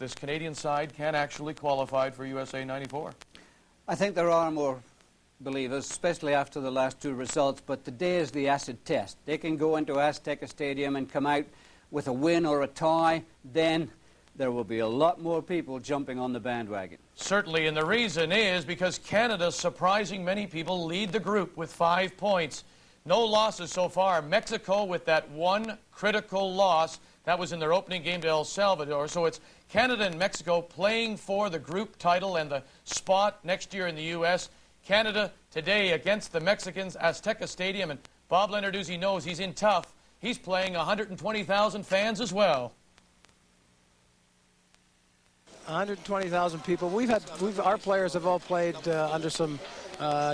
this Canadian side can actually qualify for USA 94? I think there are more believers, especially after the last two results, but today is the acid test. They can go into Azteca Stadium and come out with a win or a tie, then there will be a lot more people jumping on the bandwagon. Certainly, and the reason is because Canada, surprising many people, lead the group with 5 points. No losses so far. Mexico with that one critical loss, that was in their opening game to El Salvador. So it's Canada and Mexico playing for the group title and the spot next year in the U.S. Canada today against the Mexicans, Azteca Stadium, and Bob Lenarduzzi knows he's in tough. He's playing 120,000 fans as well. 120,000 people. Our players have all played under some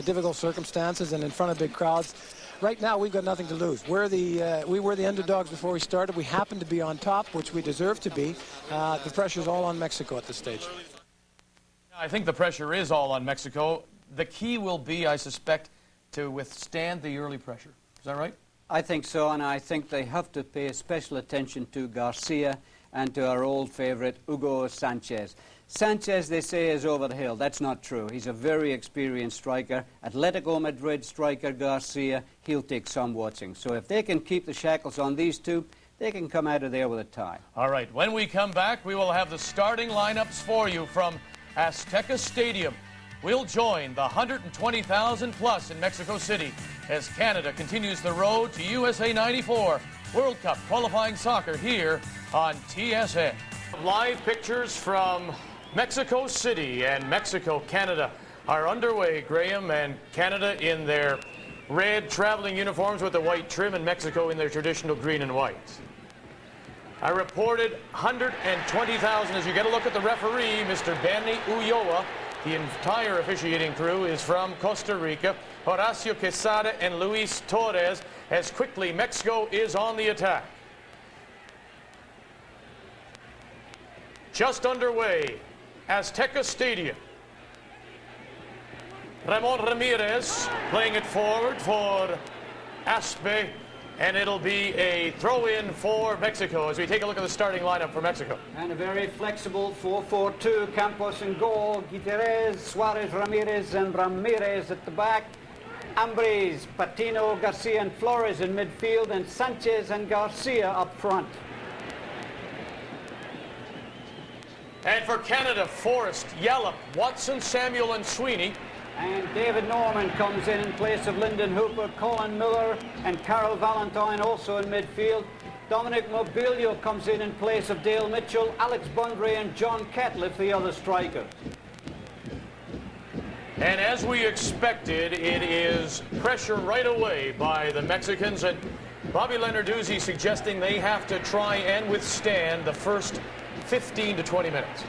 difficult circumstances and in front of big crowds. Right now, we've got nothing to lose. We were the underdogs before we started. We happen to be on top, which we deserve to be. The pressure's all on Mexico at this stage. I think the pressure is all on Mexico. The key will be, I suspect, to withstand the early pressure. Is that right? I think so, and I think they have to pay special attention to Garcia and to our old favourite, Hugo Sanchez. Sanchez, they say, is over the hill. That's not true. He's a very experienced striker. Atletico Madrid striker Garcia, he'll take some watching. So if they can keep the shackles on these two, they can come out of there with a tie. All right, when we come back, we will have the starting lineups for you from Azteca Stadium. We'll join the 120,000 plus in Mexico City as Canada continues the road to USA 94 World Cup qualifying soccer here on TSN. Live pictures from Mexico City and Mexico, Canada are underway, Graham, and Canada in their red traveling uniforms with the white trim, and Mexico in their traditional green and white. I reported 120,000 as you get a look at the referee, Mr. Benny Ulloa. The entire officiating crew is from Costa Rica. Horacio Quesada and Luis Torres, as quickly Mexico is on the attack. Just underway, Azteca Stadium. Ramon Ramirez playing it forward for Aspe, and it'll be a throw-in for Mexico as we take a look at the starting lineup for Mexico. And a very flexible 4-4-2, Campos in goal, Gutierrez, Suarez, Ramirez, and Ramirez at the back. Ambris, Patino, Garcia, and Flores in midfield, and Sanchez and Garcia up front. And for Canada, Forrest, Yallop, Watson, Samuel, and Sweeney. And David Norman comes in place of Lyndon Hooper, Colin Miller, and Carol Valentine also in midfield. Dominic Mobilio comes in place of Dale Mitchell, Alex Bundry, and John Catliffe, the other striker. And as we expected, it is pressure right away by the Mexicans, and Bobby Lenarduzzi suggesting they have to try and withstand the first 15 to 20 minutes.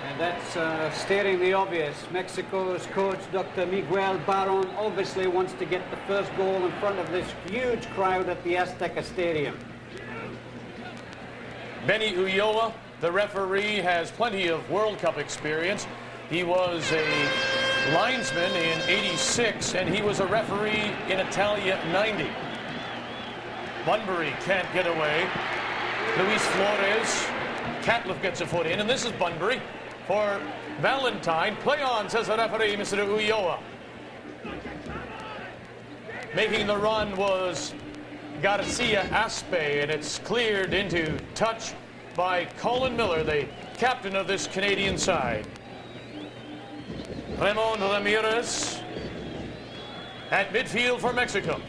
And that's stating the obvious. Mexico's coach, Dr. Miguel Baron, obviously wants to get the first goal in front of this huge crowd at the Azteca Stadium. Benny Ulloa, the referee, has plenty of World Cup experience. He was a linesman in '86, and he was a referee in Italia '90. Bunbury can't get away. Luis Flores, Catliffe gets a foot in, and this is Bunbury for Valentine. Play on, says the referee, Mr. Ulloa. Making the run was Garcia Aspe, and it's cleared into touch by Colin Miller, the captain of this Canadian side. Ramon Ramirez at midfield for Mexico.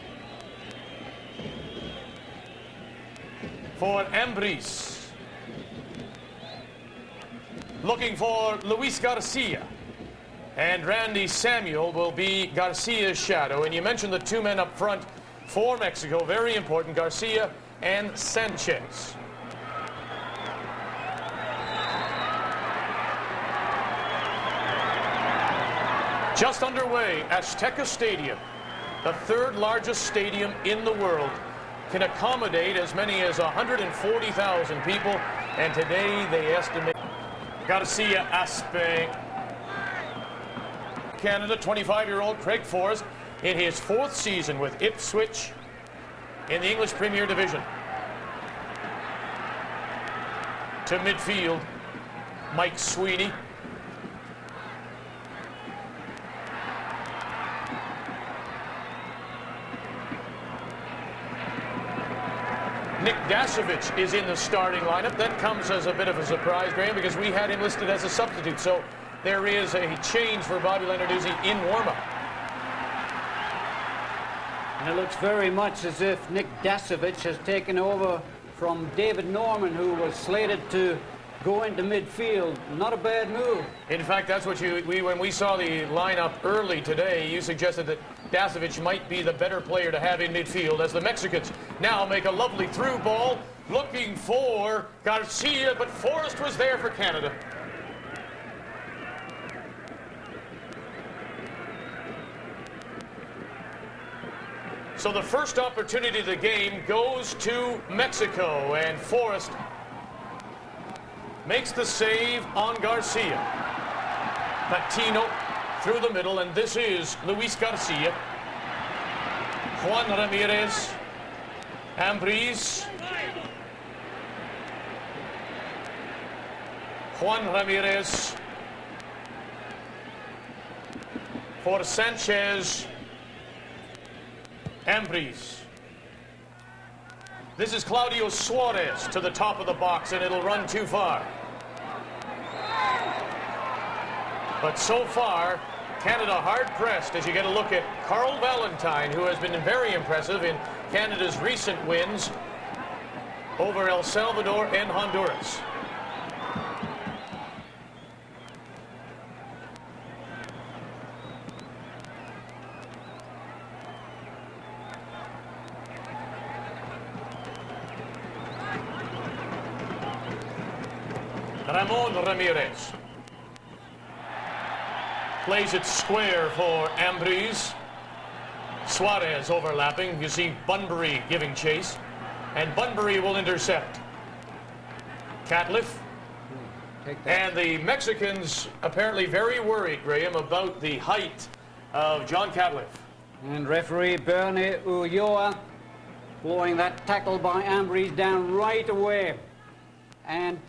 For Ambris. Looking for Luis Garcia. And Randy Samuel will be Garcia's shadow. And you mentioned the two men up front for Mexico, very important, Garcia and Sanchez. Just underway, Azteca Stadium, the third largest stadium in the world, can accommodate as many as 140,000 people, and today they estimate Garcia Aspe. Canada, 25-year-old Craig Forrest in his fourth season with Ipswich in the English Premier Division. To midfield, Mike Sweeney. Nick Dasovich is in the starting lineup. That comes as a bit of a surprise, Graham, because we had him listed as a substitute. So there is a change for Bobby Lenarduzzi in warm-up. And it looks very much as if Nick Dasovich has taken over from David Norman, who was slated to go into midfield. Not a bad move. In fact, that's what when we saw the lineup early today, you suggested that Dasovich might be the better player to have in midfield, as the Mexicans now make a lovely through ball, looking for Garcia, but Forrest was there for Canada. So the first opportunity of the game goes to Mexico, and Forrest makes the save on Garcia. Patino through the middle, and this is Luis Garcia. Juan Ramirez. Ambriz. Juan Ramirez. For Sanchez. Ambriz. This is Claudio Suarez to the top of the box, and it'll run too far. But so far, Canada hard-pressed as you get a look at Carl Valentine, who has been very impressive in Canada's recent wins over El Salvador and Honduras. Ramon Ramirez plays it square for Ambriz. Suarez overlapping. You see Bunbury giving chase, and Bunbury will intercept. Catliff. And the Mexicans apparently very worried, Graham, about the height of John Catliff. And referee Bernie Ulloa blowing that tackle by Ambriz down right away. And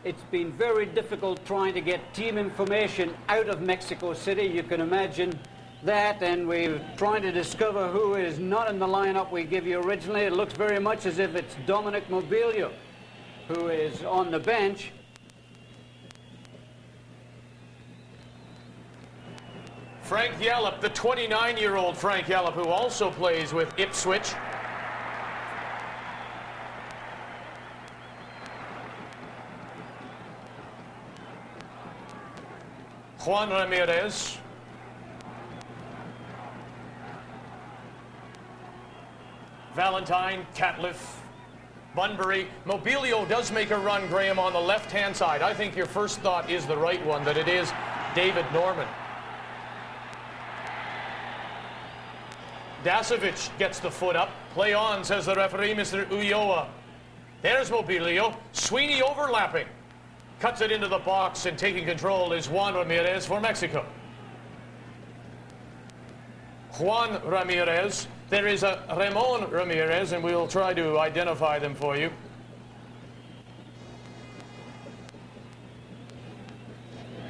it's been very difficult trying to get team information out of Mexico City. You can imagine that, and we're trying to discover who is not in the lineup we give you originally. It looks very much as if it's Dominic Mobilio who is on the bench. Frank Yallop, the 29-year-old Frank Yallop, who also plays with Ipswich. Juan Ramirez. Valentine, Catliff, Bunbury. Mobilio does make a run, Graham, on the left-hand side. I think your first thought is the right one, that it is David Norman. Dasovich gets the foot up. Play on, says the referee, Mr. Ulloa. There's Mobilio. Sweeney overlapping. Cuts it into the box, and taking control is Juan Ramirez for Mexico. Juan Ramirez. There is a Ramon Ramirez, and we'll try to identify them for you.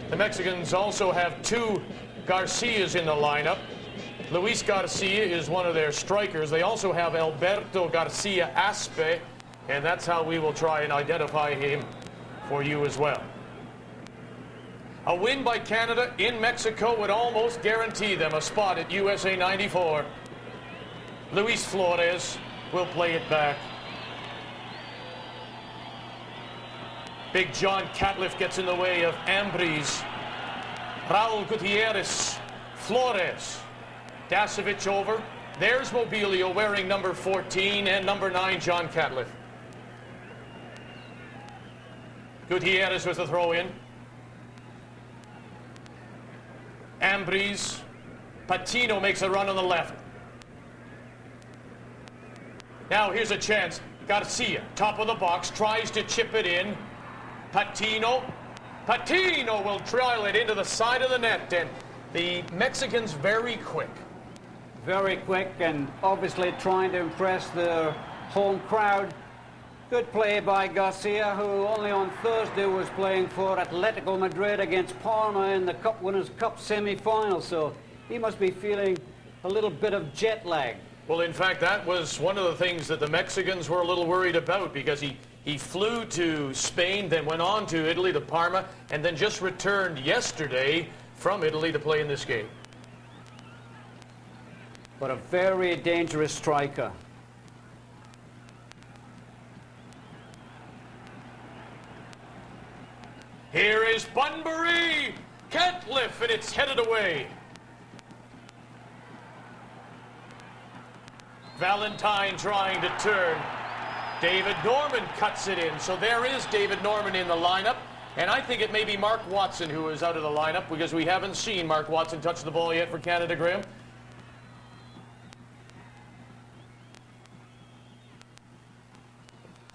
The Mexicans also have two Garcias in the lineup. Luis Garcia is one of their strikers. They also have Alberto Garcia Aspe, and that's how we will try and identify him for you as well. A win by Canada in Mexico would almost guarantee them a spot at USA 94. Luis Flores will play it back. Big John Catliff gets in the way of Ambriz. Raul Gutierrez. Flores. Dasovich over. There's Mobilio wearing number 14 and number 9, John Catliff. Gutierrez with the throw in. Ambriz. Patino makes a run on the left. Now here's a chance. Garcia, top of the box, tries to chip it in. Patino. Patino will trail it into the side of the net, and the Mexicans very quick. Very quick, and obviously trying to impress the home crowd, Good play by Garcia, who only on Thursday was playing for Atletico Madrid against Parma in the Cup Winners' Cup semi-final, so he must be feeling a little bit of jet lag. Well, in fact, that was one of the things that the Mexicans were a little worried about, because he flew to Spain, then went on to Italy, to Parma, and then just returned yesterday from Italy to play in this game. But a very dangerous striker. Here is Bunbury! Can't lift, and it's headed away. Valentine trying to turn. David Norman cuts it in. So there is David Norman in the lineup. And I think it may be Mark Watson who is out of the lineup, because we haven't seen Mark Watson touch the ball yet for Canada, Graham.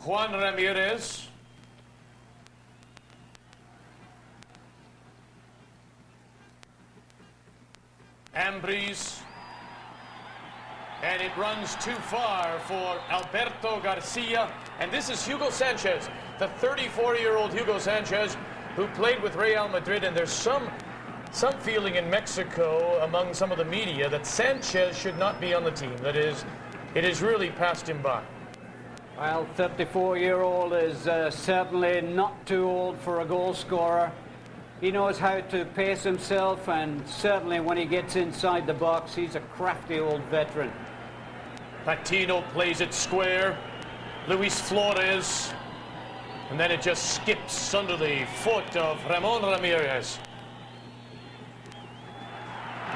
Juan Ramirez. Ambriz. And it runs too far for Alberto Garcia. And this is Hugo Sanchez, the 34-year-old Hugo Sanchez, who played with Real Madrid. And there's some feeling in Mexico among some of the media that Sanchez should not be on the team. That is, it has really passed him by. Well, 34-year-old is certainly not too old for a goal scorer. He knows how to pace himself, and certainly when he gets inside the box, he's a crafty old veteran. Patino plays it square. Luis Flores. And then it just skips under the foot of Ramon Ramirez.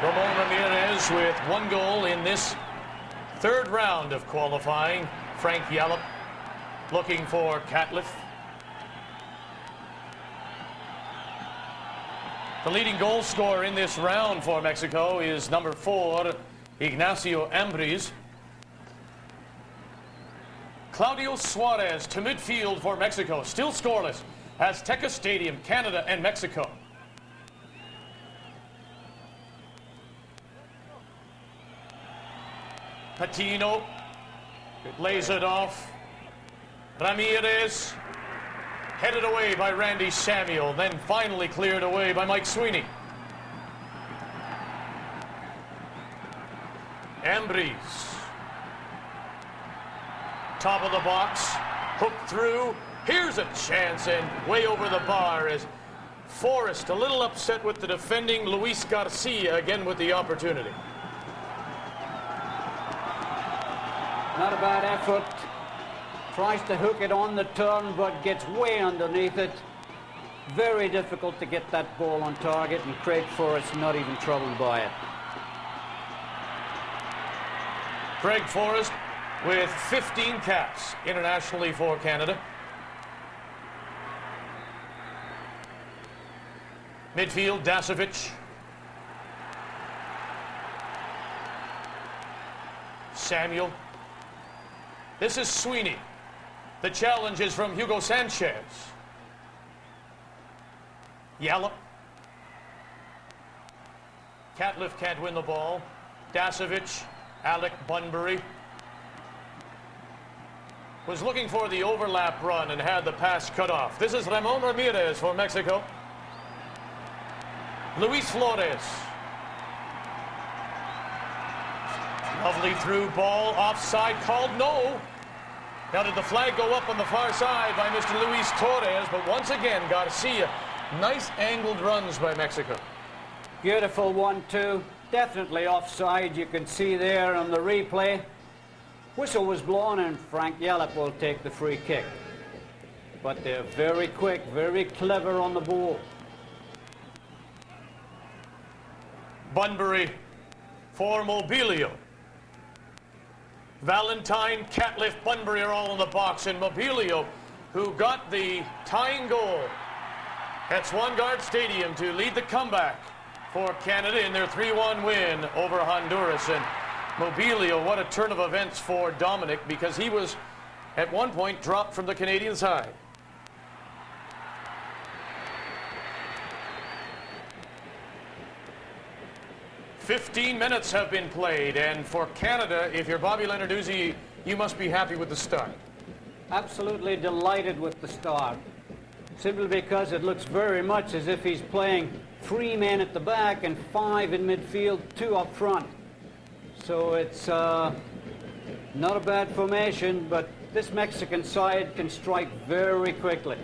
Ramon Ramirez with one goal in this third round of qualifying. Frank Yallop looking for Catliffe. The leading goal scorer in this round for Mexico is number 4, Ignacio Ambriz. Claudio Suarez to midfield for Mexico, still scoreless. Azteca Stadium, Canada and Mexico. Patino lays it off. Ramirez headed away by Randy Samuel, then finally cleared away by Mike Sweeney. Ambriz. Top of the box, hooked through. Here's a chance, and way over the bar as Forrest a little upset with the defending Luis Garcia, again with the opportunity. Not a bad effort. Tries to hook it on the turn, but gets way underneath it. Very difficult to get that ball on target, and Craig Forrest not even troubled by it. Craig Forrest with 15 caps internationally for Canada. Midfield, Dasovic. Samuel. This is Sweeney. The challenge is from Hugo Sanchez. Yallop. Catliffe can't win the ball. Dasovic, Alec Bunbury. Was looking for the overlap run and had the pass cut off. This is Ramon Ramirez for Mexico. Luis Flores. Lovely through ball, offside called, no. Now did the flag go up on the far side by Mr. Luis Torres, but once again Garcia. Nice angled runs by Mexico. Beautiful 1-2. Definitely offside, you can see there on the replay. Whistle was blown and Frank Yallop will take the free kick. But they're very quick, very clever on the ball. Bunbury for Mobilio. Valentine, Catliffe, Bunbury are all in the box, and Mobilio, who got the tying goal at Swangard Stadium to lead the comeback for Canada in their 3-1 win over Honduras. And Mobilio, what a turn of events for Dominic, because he was at one point dropped from the Canadian side. "15 minutes have been played, and for Canada, if you're Bobby Lenarduzzi, you must be happy with the start. absolutely delighted with the start, simply because it looks very much as if he's playing 3 men at the back and 5 in midfield, 2 up front. So it's not a bad formation, but this Mexican side can strike very quickly.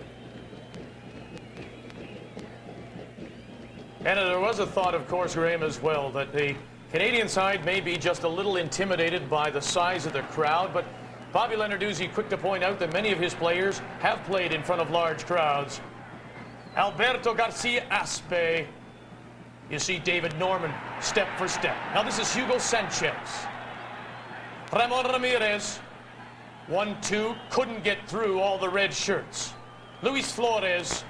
And there was a thought, of course, Graham, as well, that the Canadian side may be just a little intimidated by the size of the crowd, but Bobby Lenarduzzi quick to point out that many of his players have played in front of large crowds. Alberto Garcia Aspe. You see David Norman step for step. Now this is Hugo Sanchez. Ramon Ramirez. 1-2. Couldn't get through all the red shirts. Luis Flores.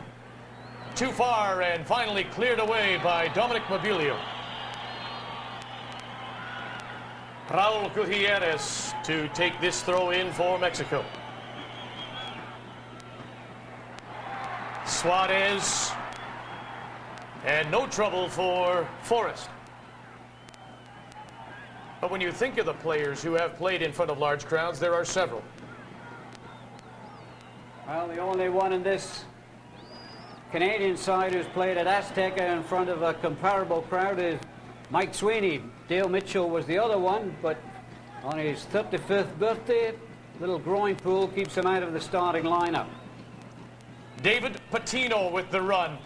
Too far and finally cleared away by Dominic Mobilio. Raul Gutierrez to take this throw in for Mexico. Suarez. And no trouble for Forrest. But when you think of the players who have played in front of large crowds, there are several. Well, the only one in this Canadian side who's played at Azteca in front of a comparable crowd is Mike Sweeney. Dale Mitchell was the other one, but on his 35th birthday, little groin pull keeps him out of the starting lineup. David Patino with the run.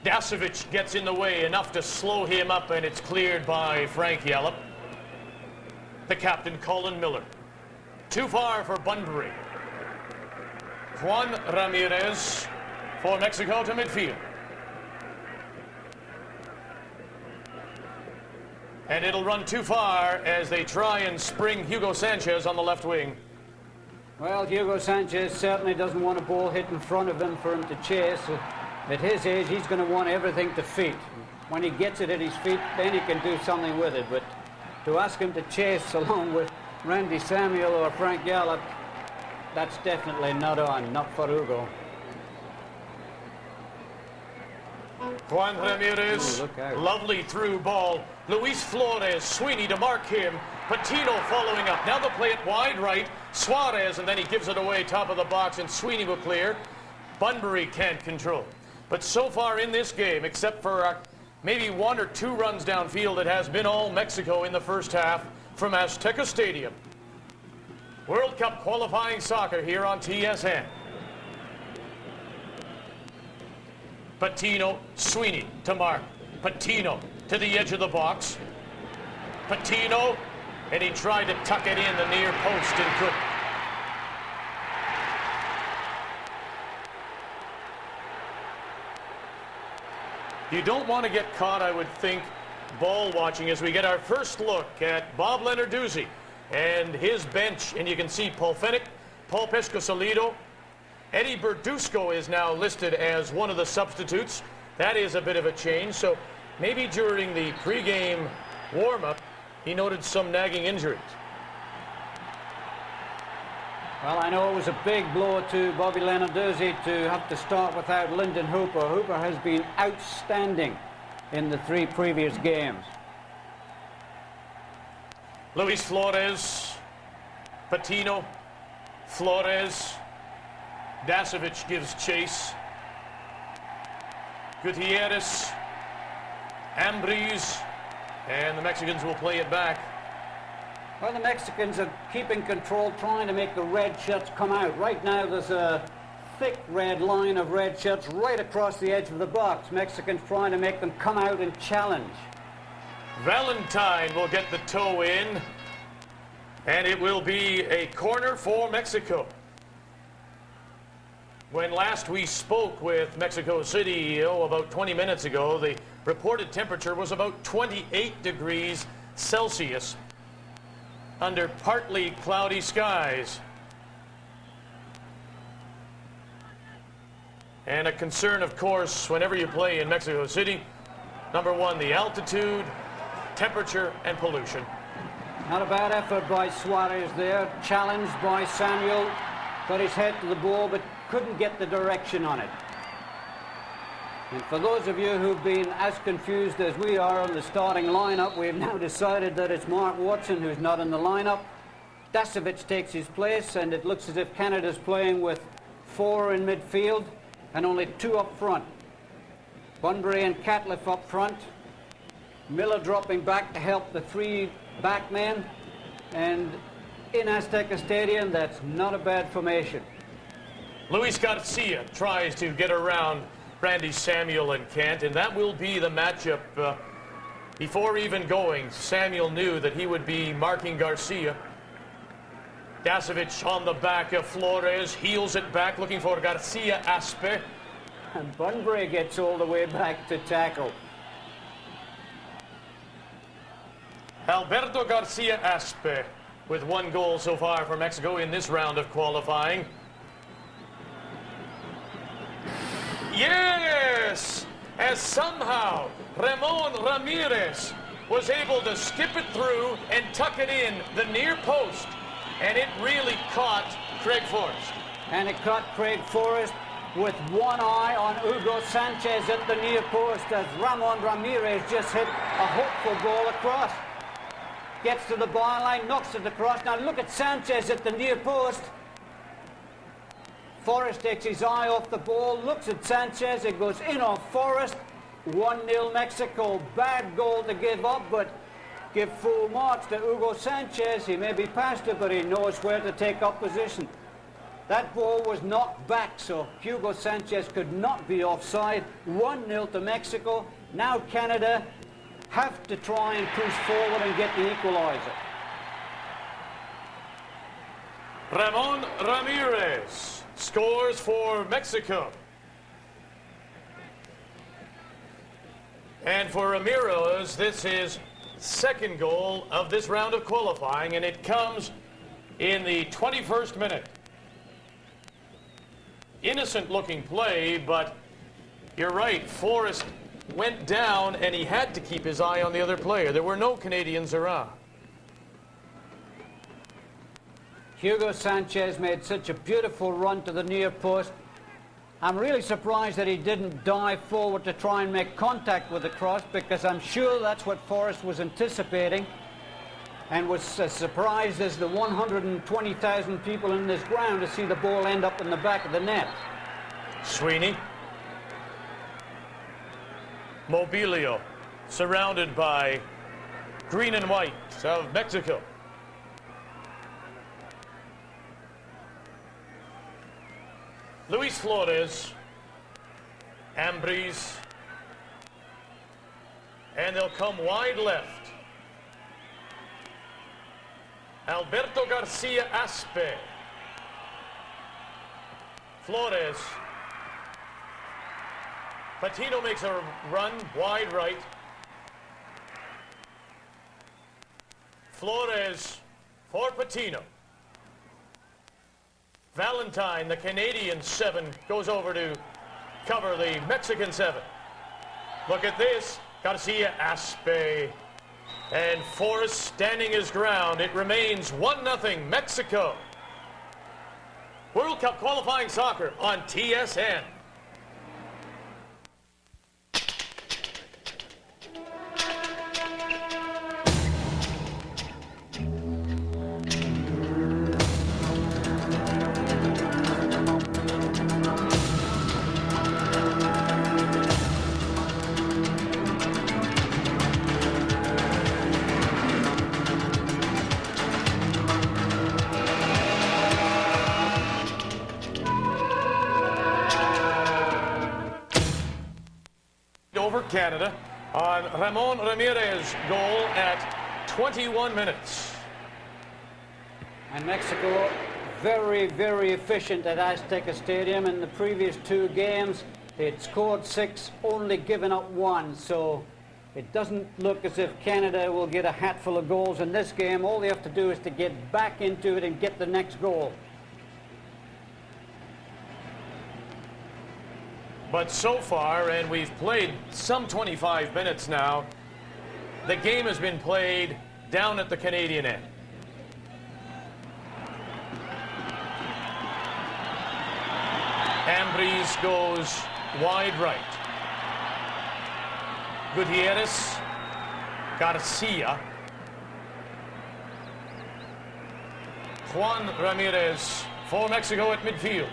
Dasovic gets in the way enough to slow him up, and it's cleared by Frank Yallop. The captain, Colin Miller. Too far for Bunbury. Juan Ramirez for Mexico to midfield. And it'll run too far as they try and spring Hugo Sanchez on the left wing. Well, Hugo Sanchez certainly doesn't want a ball hit in front of him for him to chase. At his age, he's going to want everything to feet. When he gets it at his feet, then he can do something with it. But to ask him to chase along with Randy Samuel or Frank Yallop, that's definitely not on, not for Hugo. Juan Ramirez, lovely through ball. Luis Flores, Sweeney to mark him. Patino following up. Now they'll play it wide right. Suarez, and then he gives it away top of the box, and Sweeney will clear. Bunbury can't control. But so far in this game, except for maybe 1 or 2 runs downfield, it has been all Mexico in the first half from Azteca Stadium. World Cup qualifying soccer here on TSN. Patino, Sweeney to mark. Patino to the edge of the box. Patino, and he tried to tuck it in the near post and couldn't. You don't want to get caught, I would think, ball watching as we get our first look at Bob Lenarduzzi and his bench. And you can see Paul Fennick, Paul Pescosolido. Eddie Berdusco is now listed as one of the substitutes. That is a bit of a change. So maybe during the pregame warm-up, he noted some nagging injuries. Well, I know it was a big blow to Bobby Lenarduzzi to have to start without Lyndon Hooper. Hooper has been outstanding in the 3 previous games. Luis Flores, Patino, Flores, Dasovic gives chase. Gutierrez, Ambriz, and the Mexicans will play it back. Well, the Mexicans are keeping control, trying to make the red shirts come out. Right now, there's a thick red line of red shirts right across the edge of the box. Mexicans trying to make them come out and challenge. Valentine will get the toe in, and it will be a corner for Mexico. When last we spoke with Mexico City, about 20 minutes ago, the reported temperature was about 28 degrees Celsius under partly cloudy skies. And a concern, of course, whenever you play in Mexico City, number 1, the altitude, temperature, and pollution. Not a bad effort by Suarez there, challenged by Samuel, got his head to the ball, but couldn't get the direction on it. And for those of you who've been as confused as we are on the starting lineup, we've now decided that it's Mark Watson who's not in the lineup. Dasovic takes his place, and it looks as if Canada's playing with 4 in midfield and only 2 up front. Bunbury and Catliffe up front. Miller dropping back to help the 3 back men. And in Azteca Stadium, that's not a bad formation. Luis Garcia tries to get around Randy Samuel and Kent, and that will be the matchup. Before even going, Samuel knew that he would be marking Garcia. Dasovic on the back of Flores, heels it back, looking for Garcia Aspe. And Bunbury gets all the way back to tackle. Alberto Garcia Aspe with 1 goal so far for Mexico in this round of qualifying. Yes! As somehow Ramon Ramirez was able to skip it through and tuck it in the near post. And it really caught Craig Forrest. And it caught Craig Forrest with one eye on Hugo Sanchez at the near post as Ramon Ramirez just hit a hopeful ball across. Gets to the byline, knocks it across. Now look at Sanchez at the near post. Forrest takes his eye off the ball, looks at Sanchez, it goes in on Forrest. 1-0 Mexico. Bad goal to give up, but give full marks to Hugo Sanchez. He may be past it, but he knows where to take up position. That ball was knocked back, so Hugo Sanchez could not be offside. 1-0 to Mexico. Now Canada have to try and push forward and get the equalizer. Ramon Ramirez scores for Mexico. And for Ramirez, this is 2nd goal of this round of qualifying, and it comes in the 21st minute. Innocent looking play, but you're right, Forrest went down and he had to keep his eye on the other player. There were no Canadians around. Hugo Sanchez made such a beautiful run to the near post. I'm really surprised that he didn't dive forward to try and make contact with the cross, because I'm sure that's what Forrest was anticipating, and was as surprised as the 120,000 people in this ground to see the ball end up in the back of the net. Sweeney. Mobilio, surrounded by green and white of Mexico. Luis Flores, Ambriz, and they'll come wide left. Alberto Garcia Aspe. Flores. Patino makes a run wide right. Flores for Patino. Valentine, the Canadian 7, goes over to cover the Mexican 7. Look at this. Garcia Aspe. And Forrest standing his ground. It remains 1-0 Mexico. World Cup qualifying soccer on TSN. Over Canada on Ramon Ramirez goal at 21 minutes. And Mexico very, very efficient at Azteca Stadium. In the previous 2 games, they'd scored 6, only given up 1. So it doesn't look as if Canada will get a hatful of goals in this game. All they have to do is to get back into it and get the next goal. But so far, and we've played some 25 minutes now, the game has been played down at the Canadian end. Ambriz goes wide right. Gutierrez, Garcia. Juan Ramirez for Mexico at midfield.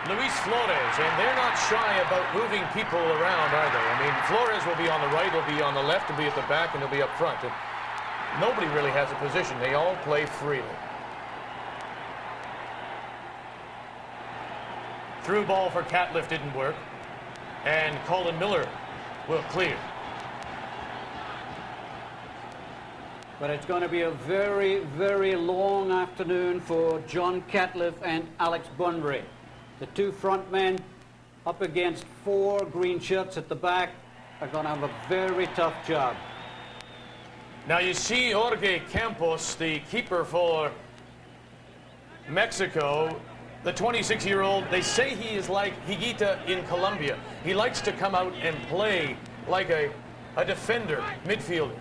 Luis Flores, and they're not shy about moving people around, are they? I mean, Flores will be on the right, he'll be on the left, he'll be at the back, and he'll be up front. And nobody really has a position. They all play freely. Through ball for Catliff didn't work. And Colin Miller will clear. But it's going to be a very, very long afternoon for John Catliff and Alex Bunbury. The two front men up against four green shirts at the back are going to have a very tough job. Now you see Jorge Campos, the keeper for Mexico, the 26-year-old. They say he is like Higuita in Colombia. He likes to come out and play like a defender, midfielder.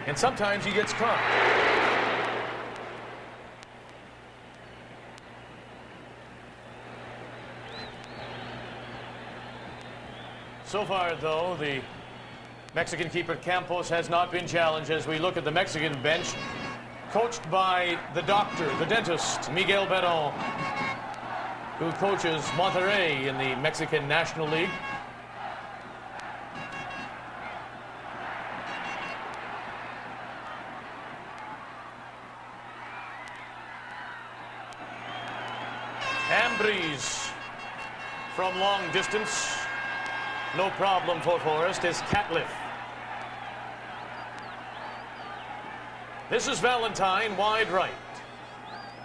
And sometimes he gets caught. So far, though, the Mexican keeper Campos has not been challenged as we look at the Mexican bench, coached by the doctor, the dentist, Miguel Beron, who coaches Monterrey in the Mexican National League. Ambriz from long distance. No problem for Forrest is Catliff. This is Valentine wide right.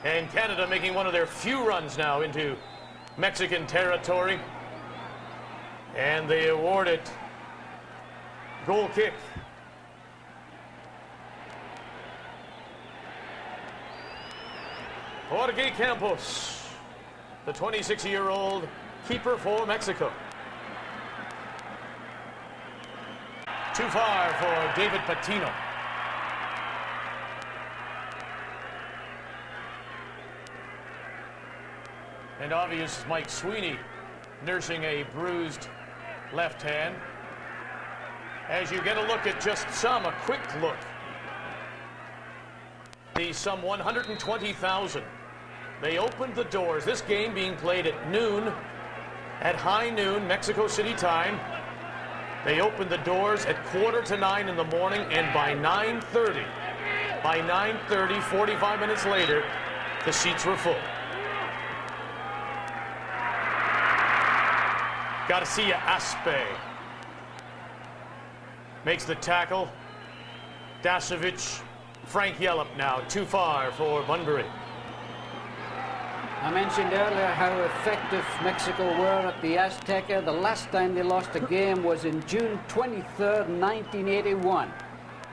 And Canada making one of their few runs now into Mexican territory. And they award it goal kick. Jorge Campos, the 26-year-old keeper for Mexico. Too far for David Patino. And obvious Mike Sweeney nursing a bruised left hand. As you get a look at just a quick look. The some 120,000. They opened the doors. This game being played at noon, at high noon, Mexico City time. They opened the doors at 8:45 in the morning, and by 9:30, 45 minutes later, the seats were full. Garcia Aspe makes the tackle. Dasovic, Frank Yellop now, too far for Bunbury. I mentioned earlier how effective Mexico were at the Azteca. The last time they lost a game was in June 23rd, 1981. In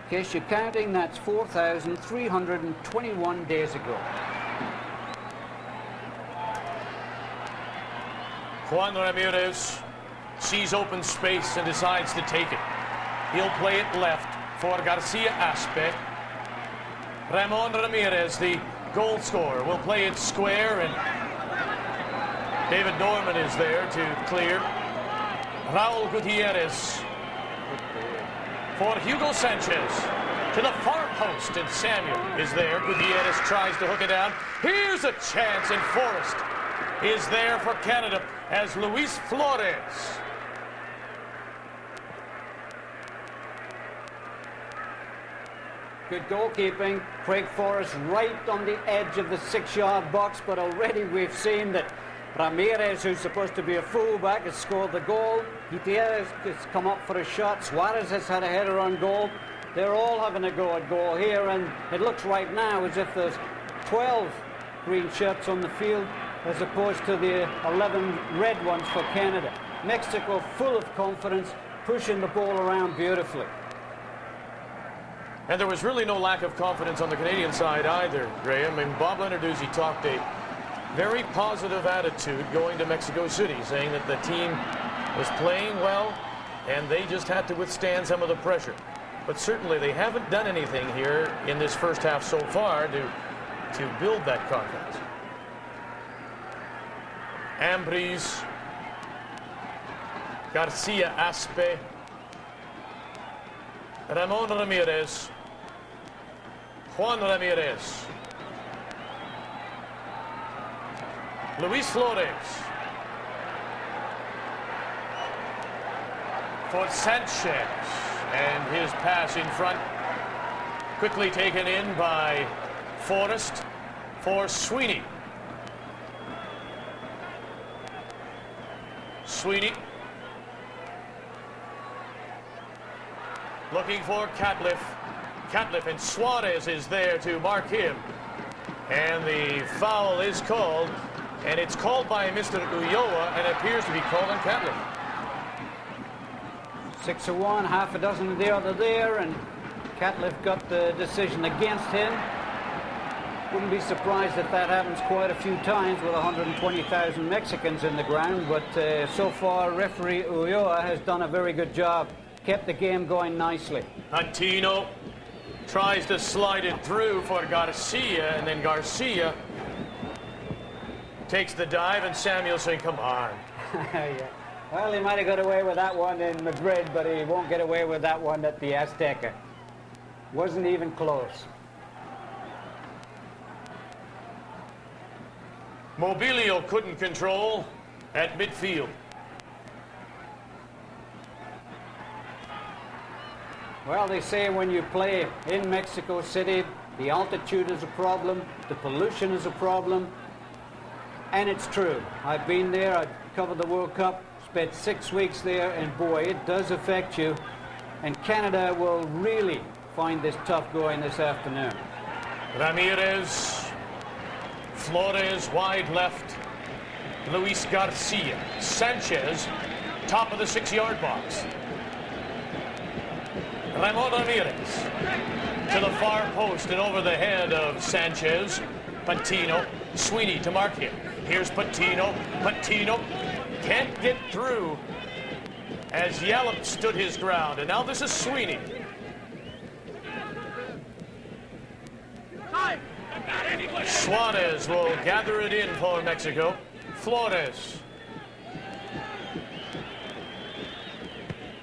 case you're counting, that's 4,321 days ago. Juan Ramirez sees open space and decides to take it. He'll play it left for Garcia Aspe. Ramon Ramirez, the goal scorer, will play it square, and David Norman is there to clear. Raul Gutierrez for Hugo Sanchez to the far post, and Samuel is there. Gutierrez tries to hook it down. Here's a chance, and Forrest is there for Canada as Luis Flores. Good goalkeeping. Craig Forrest right on the edge of the 6-yard box, but already we've seen that Ramirez, who's supposed to be a fullback, has scored the goal. Gutierrez has come up for a shot. Suarez has had a header on goal. They're all having a go at goal here, and it looks right now as if there's 12 green shirts on the field as opposed to the 11 red ones for Canada. Mexico full of confidence, pushing the ball around beautifully. And there was really no lack of confidence on the Canadian side either, Graham. I mean, Bob Lenarduzzi talked a very positive attitude going to Mexico City, saying that the team was playing well and they just had to withstand some of the pressure. But certainly they haven't done anything here in this first half so far to build that confidence. Ambriz, Garcia Aspe, Ramon Ramirez. Juan Ramirez. Luis Flores. For Sanchez. And his pass in front. Quickly taken in by Forrest for Sweeney. Sweeney. Looking for Catliffe. Catliffe, and Suarez is there to mark him. And the foul is called. And it's called by Mr. Ulloa, and it appears to be called on Catliffe. 6 of one, half a dozen of the other there, and Catliffe got the decision against him. Wouldn't be surprised if that happens quite a few times with 120,000 Mexicans in the ground, but so far referee Ulloa has done a very good job. Kept the game going nicely. Patino tries to slide it through for Garcia, and then Garcia takes the dive, and Samuel saying, come on. Yeah. Well, he might have got away with that one in Madrid, but he won't get away with that one at the Azteca. Wasn't even close. Mobilio couldn't control at midfield. Well, they say when you play in Mexico City, the altitude is a problem, the pollution is a problem, and it's true. I've been there, I've covered the World Cup, spent 6 weeks there, and boy, it does affect you. And Canada will really find this tough going this afternoon. Ramirez, Flores wide left, Luis Garcia, Sanchez, top of the 6-yard box. Ramon Ramirez to the far post and over the head of Sanchez. Patino, Sweeney to mark him. Here's Patino. Patino can't get through as Yallop stood his ground. And now this is Sweeney. Suarez will gather it in for Mexico. Flores.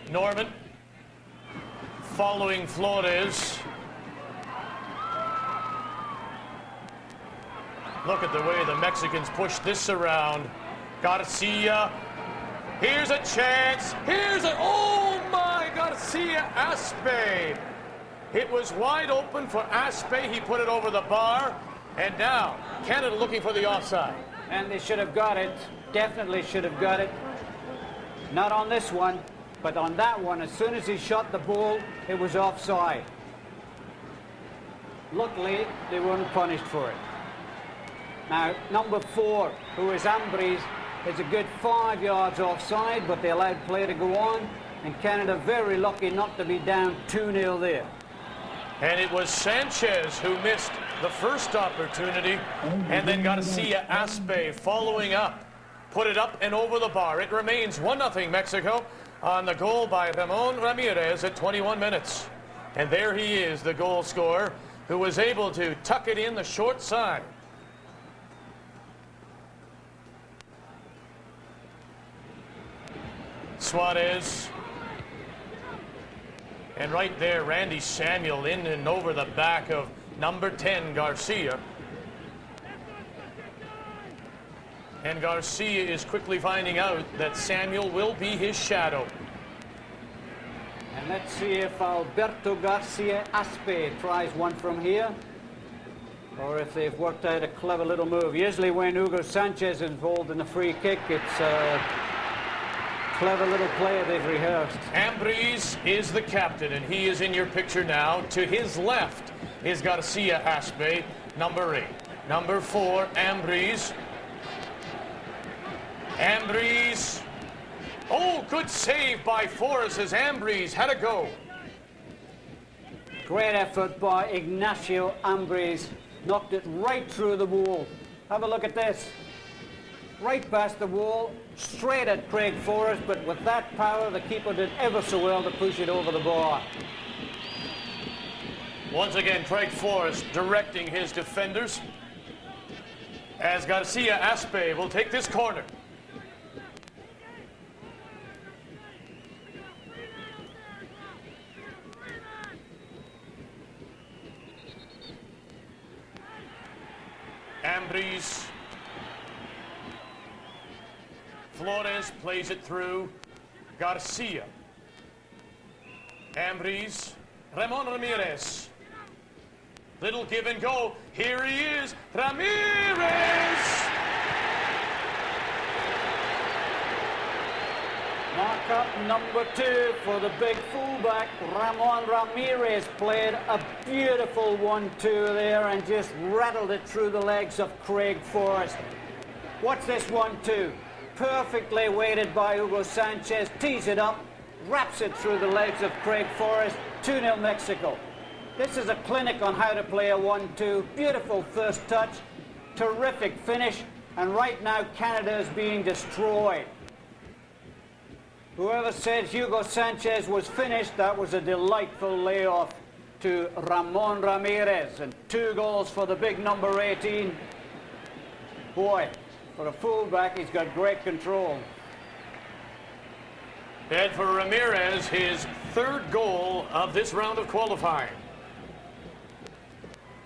Norman following Flores. Look at the way the Mexicans push this around. Garcia. Here's a chance. Here's a... Oh, my! Garcia Aspe. It was wide open for Aspe. He put it over the bar. And now, Canada looking for the offside. And they should have got it. Definitely should have got it. Not on this one, but on that one. As soon as he shot the ball, it was offside. Luckily, they weren't punished for it. Now, number 4, who is Ambries, is a good 5 yards offside, but they allowed play to go on. And Canada very lucky not to be down 2-0 there. And it was Sanchez who missed the first opportunity, and then Garcia Aspe following up. Put it up and over the bar. It remains 1-0 Mexico on the goal by Ramon Ramirez at 21 minutes. And there he is, the goal scorer, who was able to tuck it in the short side. Suarez. And right there, Randy Samuel in and over the back of number 10, Garcia. And Garcia is quickly finding out that Samuel will be his shadow. And let's see if Alberto Garcia Aspe tries one from here, or if they've worked out a clever little move. Usually when Hugo Sanchez is involved in a free kick, it's a clever little play they've rehearsed. Ambries is the captain, and he is in your picture now. To his left is Garcia Aspe, number 8. Number 4, Ambries. Ambries. Oh, good save by Forrest as Ambries had a go. Great effort by Ignacio Ambries. Knocked it right through the wall. Have a look at this. Right past the wall, straight at Craig Forrest, but with that power, the keeper did ever so well to push it over the bar. Once again, Craig Forrest directing his defenders as Garcia Aspe will take this corner. Ambries. Flores plays it through. Garcia. Ambries. Ramon Ramirez. Little give and go. Here he is. Ramirez! Mark-up number 2 for the big fullback. Ramon Ramirez played a beautiful 1-2 there and just rattled it through the legs of Craig Forrest. What's this 1-2? Perfectly weighted by Hugo Sanchez, tees it up, wraps it through the legs of Craig Forrest. 2-0 Mexico. This is a clinic on how to play a 1-2. Beautiful first touch, terrific finish, and right now Canada is being destroyed. Whoever said Hugo Sanchez was finished, that was a delightful layoff to Ramon Ramirez. And 2 goals for the big number 18. Boy, for a fullback, he's got great control. And for Ramirez, his 3rd goal of this round of qualifying.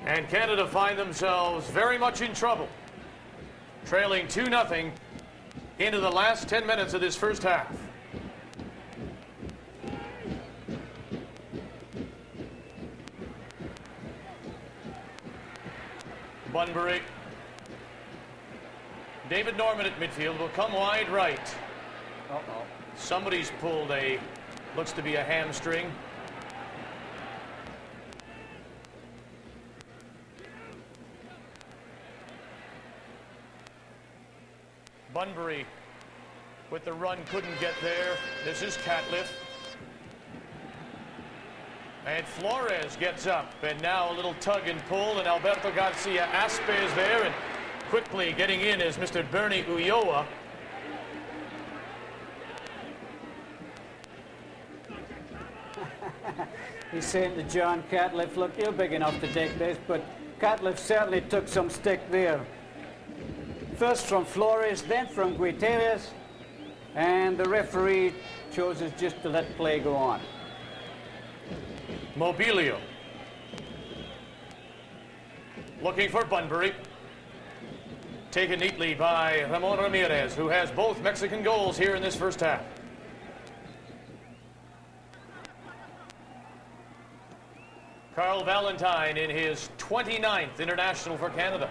And Canada find themselves very much in trouble, trailing 2-0 into the last 10 minutes of this first half. Bunbury. David Norman at midfield will come wide right. Uh-oh. Somebody's pulled looks to be a hamstring. Bunbury with the run couldn't get there. This is Catliffe. And Flores gets up, and now a little tug and pull, and Alberto Garcia Aspe is there, and quickly getting in is Mr. Bernie Ulloa. He's saying to John Catliffe, look, you're big enough to take this, but Catliffe certainly took some stick there. First from Flores, then from Guiteres, and the referee chooses just to let play go on. Mobilio. Looking for Bunbury. Taken neatly by Ramon Ramirez, who has both Mexican goals here in this first half. Carl Valentine in his 29th international for Canada.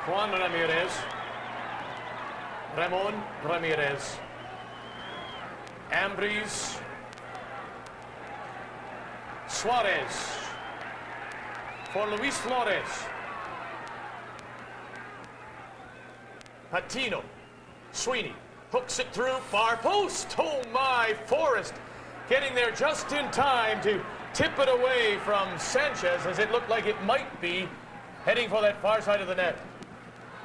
Juan Ramirez. Ramon Ramirez. Ambries. Suarez. For Luis Flores. Patino. Sweeney. Hooks it through far post. Oh my, Forrest getting there just in time to tip it away from Sanchez as it looked like it might be heading for that far side of the net.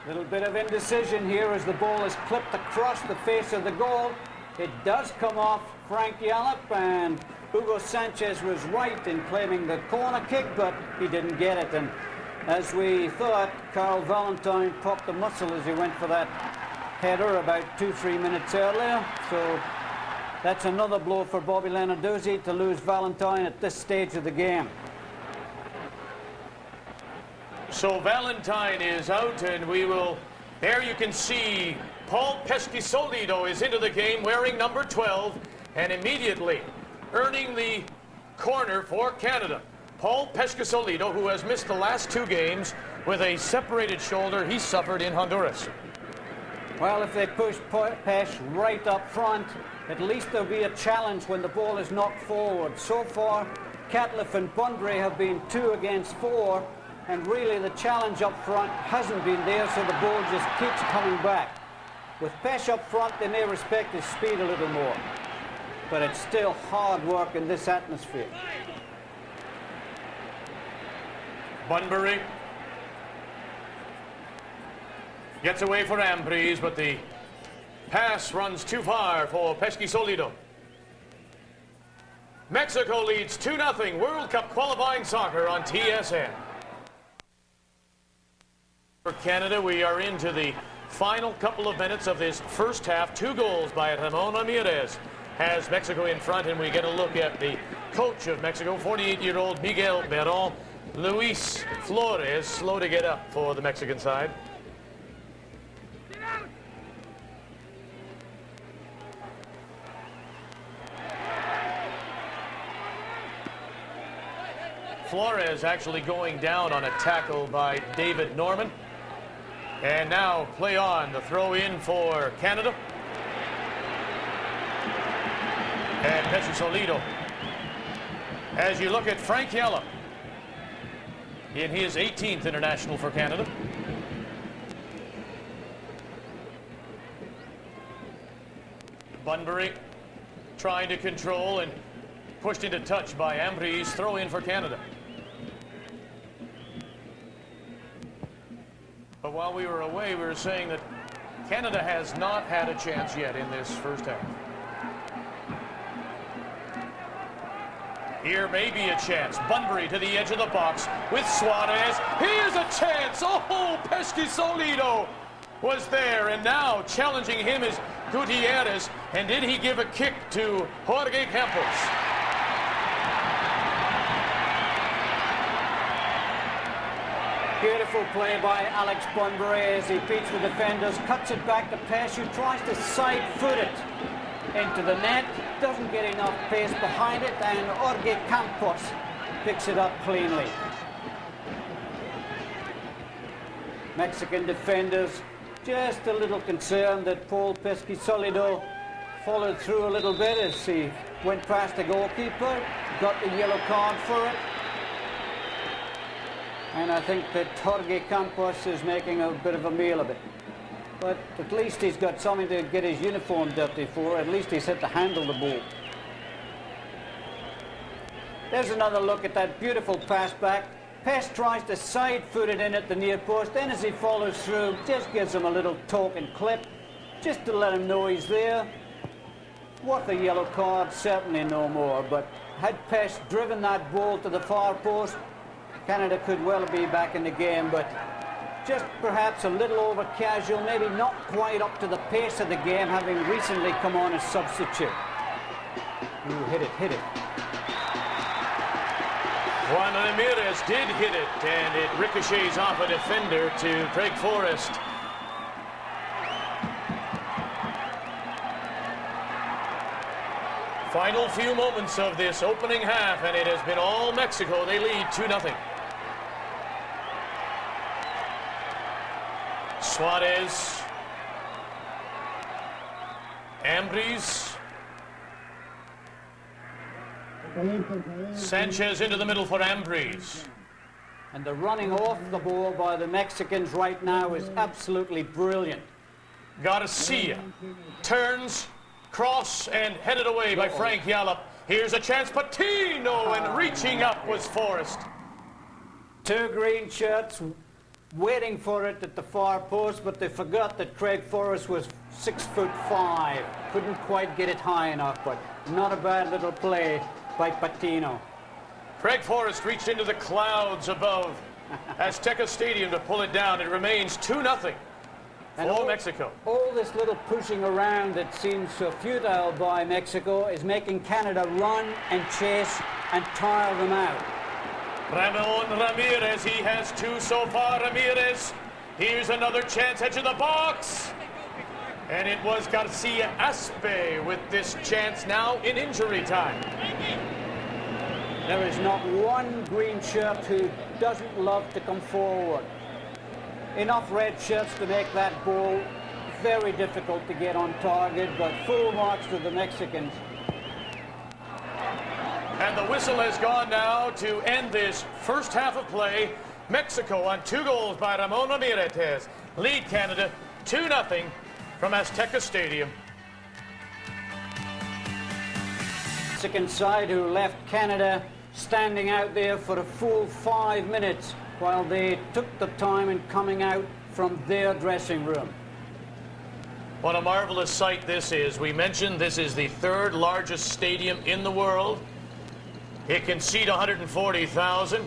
Little bit of indecision here as the ball is clipped across the face of the goal. It does come off Frank Yallop, and Hugo Sanchez was right in claiming the corner kick, but he didn't get it. And as we thought, Carl Valentine popped the muscle as he went for that header about 2-3 minutes earlier. So that's another blow for Bobby Lenarduzzi to lose Valentine at this stage of the game. So Valentine is out, and we will, there you can see Paul Pescisolido is into the game wearing number 12 and immediately earning the corner for Canada. Paul Pescisolido, who has missed the last 2 games with a separated shoulder he suffered in Honduras. Well, if they push Pesh right up front, at least there'll be a challenge when the ball is knocked forward. So far, Catliffe and Bunbury have been 2 against 4, and really the challenge up front hasn't been there, so the ball just keeps coming back. With Pesh up front, they may respect his speed a little more, but it's still hard work in this atmosphere. Bunbury gets away for Ambries, but the pass runs too far for Pescisolido. Mexico leads 2-0 World Cup qualifying soccer on TSN. For Canada, we are into the final couple of minutes of this first half. 2 goals by Ramon Ramirez has Mexico in front, and we get a look at the coach of Mexico, 48-year-old Miguel Berón. Luis Flores slow to get up for the Mexican side. Flores actually going down on a tackle by David Norman. And now play on, the throw in for Canada. And Pesci Solido. As you look at Frank Yella in his 18th international for Canada. Bunbury trying to control and pushed into touch by Ambries. Throw in for Canada. But while we were away, we were saying that Canada has not had a chance yet in this first half. Here may be a chance. Bunbury to the edge of the box with Suarez. Here's a chance. Oh, Pesci Solido was there, and now challenging him is Gutierrez. And did he give a kick to Jorge Campos? Beautiful play by Alex Bunbury as he beats the defenders, cuts it back to Pesci, who tries to side foot it into the net, doesn't get enough pace behind it, and Jorge Campos picks it up cleanly. Mexican defenders just a little concerned that Paul Pesci Solido followed through a little bit as he went past the goalkeeper, got the yellow card for it. And I think that Jorge Campos is making a bit of a meal of it. But at least he's got something to get his uniform dirty for. At least he's had to handle the ball. There's another look at that beautiful pass back. Pest tries to side foot it in at the near post. Then as he follows through, just gives him a little talk and clip, just to let him know he's there. Worth a yellow card, certainly no more. But had Pest driven that ball to the far post, Canada could well be back in the game, but just perhaps a little over casual, maybe not quite up to the pace of the game, having recently come on as substitute. Ooh, hit it. Juan Ramirez did hit it, and it ricochets off a defender to Craig Forrest. Final few moments of this opening half, and it has been all Mexico. They lead 2-0. Suarez. Ambries. Sanchez into the middle for Ambries. And the running off the ball by the Mexicans right now is absolutely brilliant. Garcia turns, cross, and headed away by Frank Yallop. Here's a chance, Patino, and reaching up was Forrest. Two green shirts waiting for it at the far post, but they forgot that Craig Forrest was 6'5". Couldn't quite get it high enough, but not a bad little play by Patino. Craig Forrest reached into the clouds above Azteca Stadium to pull it down. It remains 2-0 for Mexico. All this little pushing around that seems so futile by Mexico is making Canada run and chase and tire them out. Ramon Ramirez, he has two so far. Ramirez, here's another chance, edge of the box. And it was Garcia Aspe with this chance now in injury time. There is not one green shirt who doesn't love to come forward. Enough red shirts to make that ball very difficult to get on target, but full marks to the Mexicans. And the whistle has gone now to end this first half of play. Mexico on 2 goals by Ramon Ramirez lead Canada 2-0 from Azteca Stadium. Mexican side who left Canada standing out there for a full 5 minutes while they took the time in coming out from their dressing room. What a marvelous sight this is. We mentioned this is the 3rd largest stadium in the world. It can seat 140,000.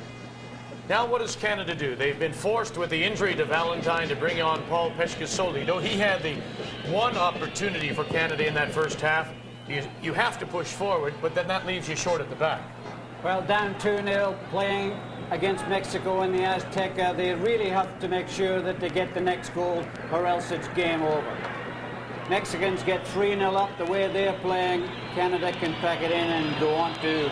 Now what does Canada do? They've been forced with the injury to Valentine to bring on Paul Pesci Solido. He had the one opportunity for Canada in that first half. You have to push forward, but then that leaves you short at the back. Well, down 2-0, playing against Mexico in the Azteca, they really have to make sure that they get the next goal or else it's game over. Mexicans get 3-0 up the way they're playing. Canada can pack it in and go on to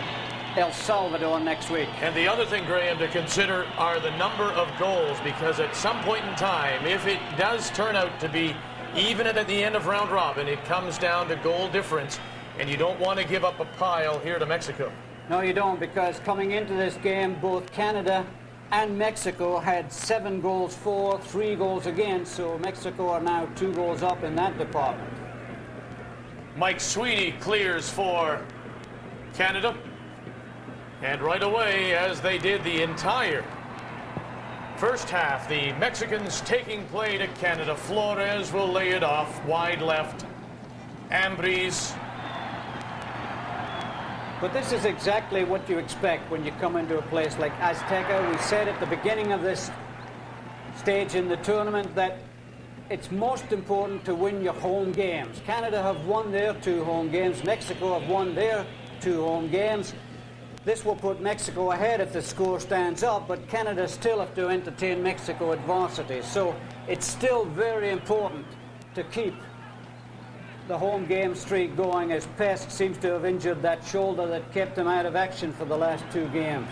El Salvador next week. And the other thing, Graham, to consider are the number of goals, because at some point in time, if it does turn out to be even at the end of round robin, it comes down to goal difference, and you don't want to give up a pile here to Mexico. No, you don't, because coming into this game, both Canada and Mexico had 7 goals for, 3 goals against, so Mexico are now 2 goals up in that department. Mike Sweeney clears for Canada, and right away, as they did the entire first half, the Mexicans taking play to Canada. Flores will lay it off, wide left. Ambriz. But this is exactly what you expect when you come into a place like Azteca. We said at the beginning of this stage in the tournament that it's most important to win your home games. Canada have won their 2 home games. Mexico have won their 2 home games. This will put Mexico ahead if the score stands up, but Canada still have to entertain Mexico at varsity. So it's still very important to keep the home game streak going, as Pesk seems to have injured that shoulder that kept him out of action for the last 2 games.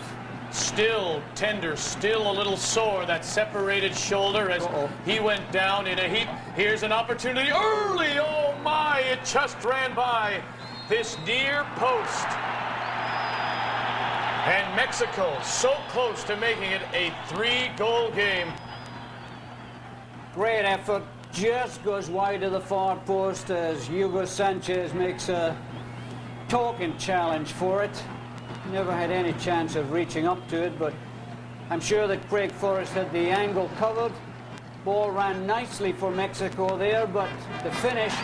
Still tender, still a little sore, that separated shoulder as he went down in a heap. Here's an opportunity early. Oh my, it just ran by this near post. And Mexico so close to making it a 3-goal game. Great effort. Just goes wide of the far post as Hugo Sanchez makes a talking challenge for it. Never had any chance of reaching up to it, but I'm sure that Craig Forrest had the angle covered. Ball ran nicely for Mexico there, but the finish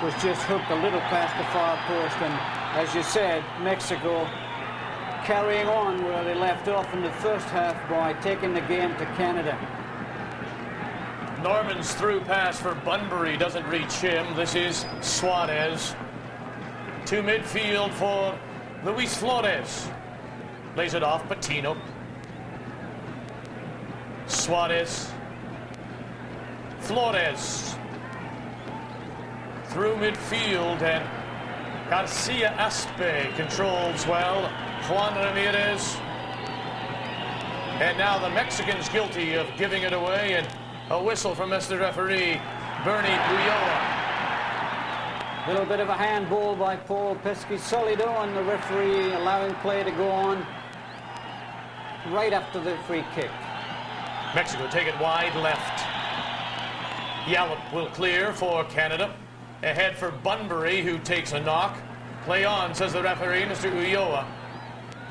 was just hooked a little past the far post. And as you said, Mexico carrying on where they left off in the first half by taking the game to Canada. Norman's through pass for Bunbury doesn't reach him. This is Suarez. To midfield for Luis Flores. Lays it off, Patino. Suarez. Flores. Through midfield, and Garcia Aspe controls well. Juan Ramirez. And now the Mexicans guilty of giving it away, and a whistle from Mr. Referee, Bernie Ulloa. Little bit of a handball by Paul Pesky-Solido, and the referee allowing play to go on right after the free kick. Mexico take it wide left. Yallop will clear for Canada. Ahead for Bunbury, who takes a knock. Play on, says the referee, Mr. Ulloa.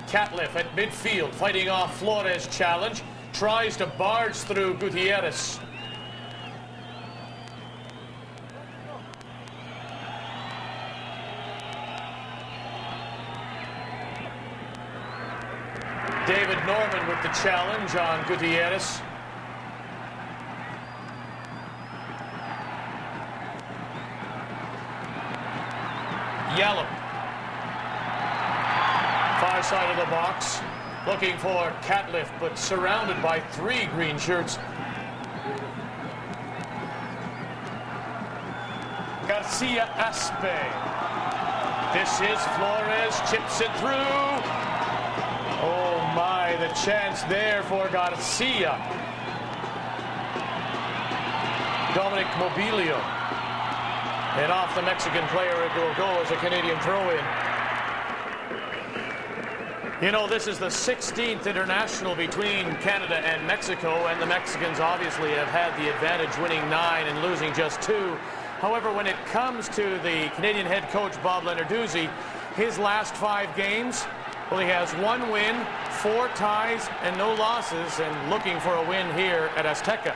Catliff at midfield, fighting off Flores' challenge. Tries to barge through Gutierrez. David Norman with the challenge on Gutierrez. Yallop. Far side of the box. Looking for Catliff, but surrounded by 3 green shirts. Garcia Aspe. This is Flores, chips it through. Oh my, the chance there for Garcia. Dominic Mobilio. And off the Mexican player, it will go as a Canadian throw-in. You know, this is the 16th international between Canada and Mexico, and the Mexicans obviously have had the advantage, winning 9 and losing just 2. However, when it comes to the Canadian head coach, Bob Lenarduzzi, his last 5 games, well, he has 1 win, 4 ties, and no losses, and looking for a win here at Azteca.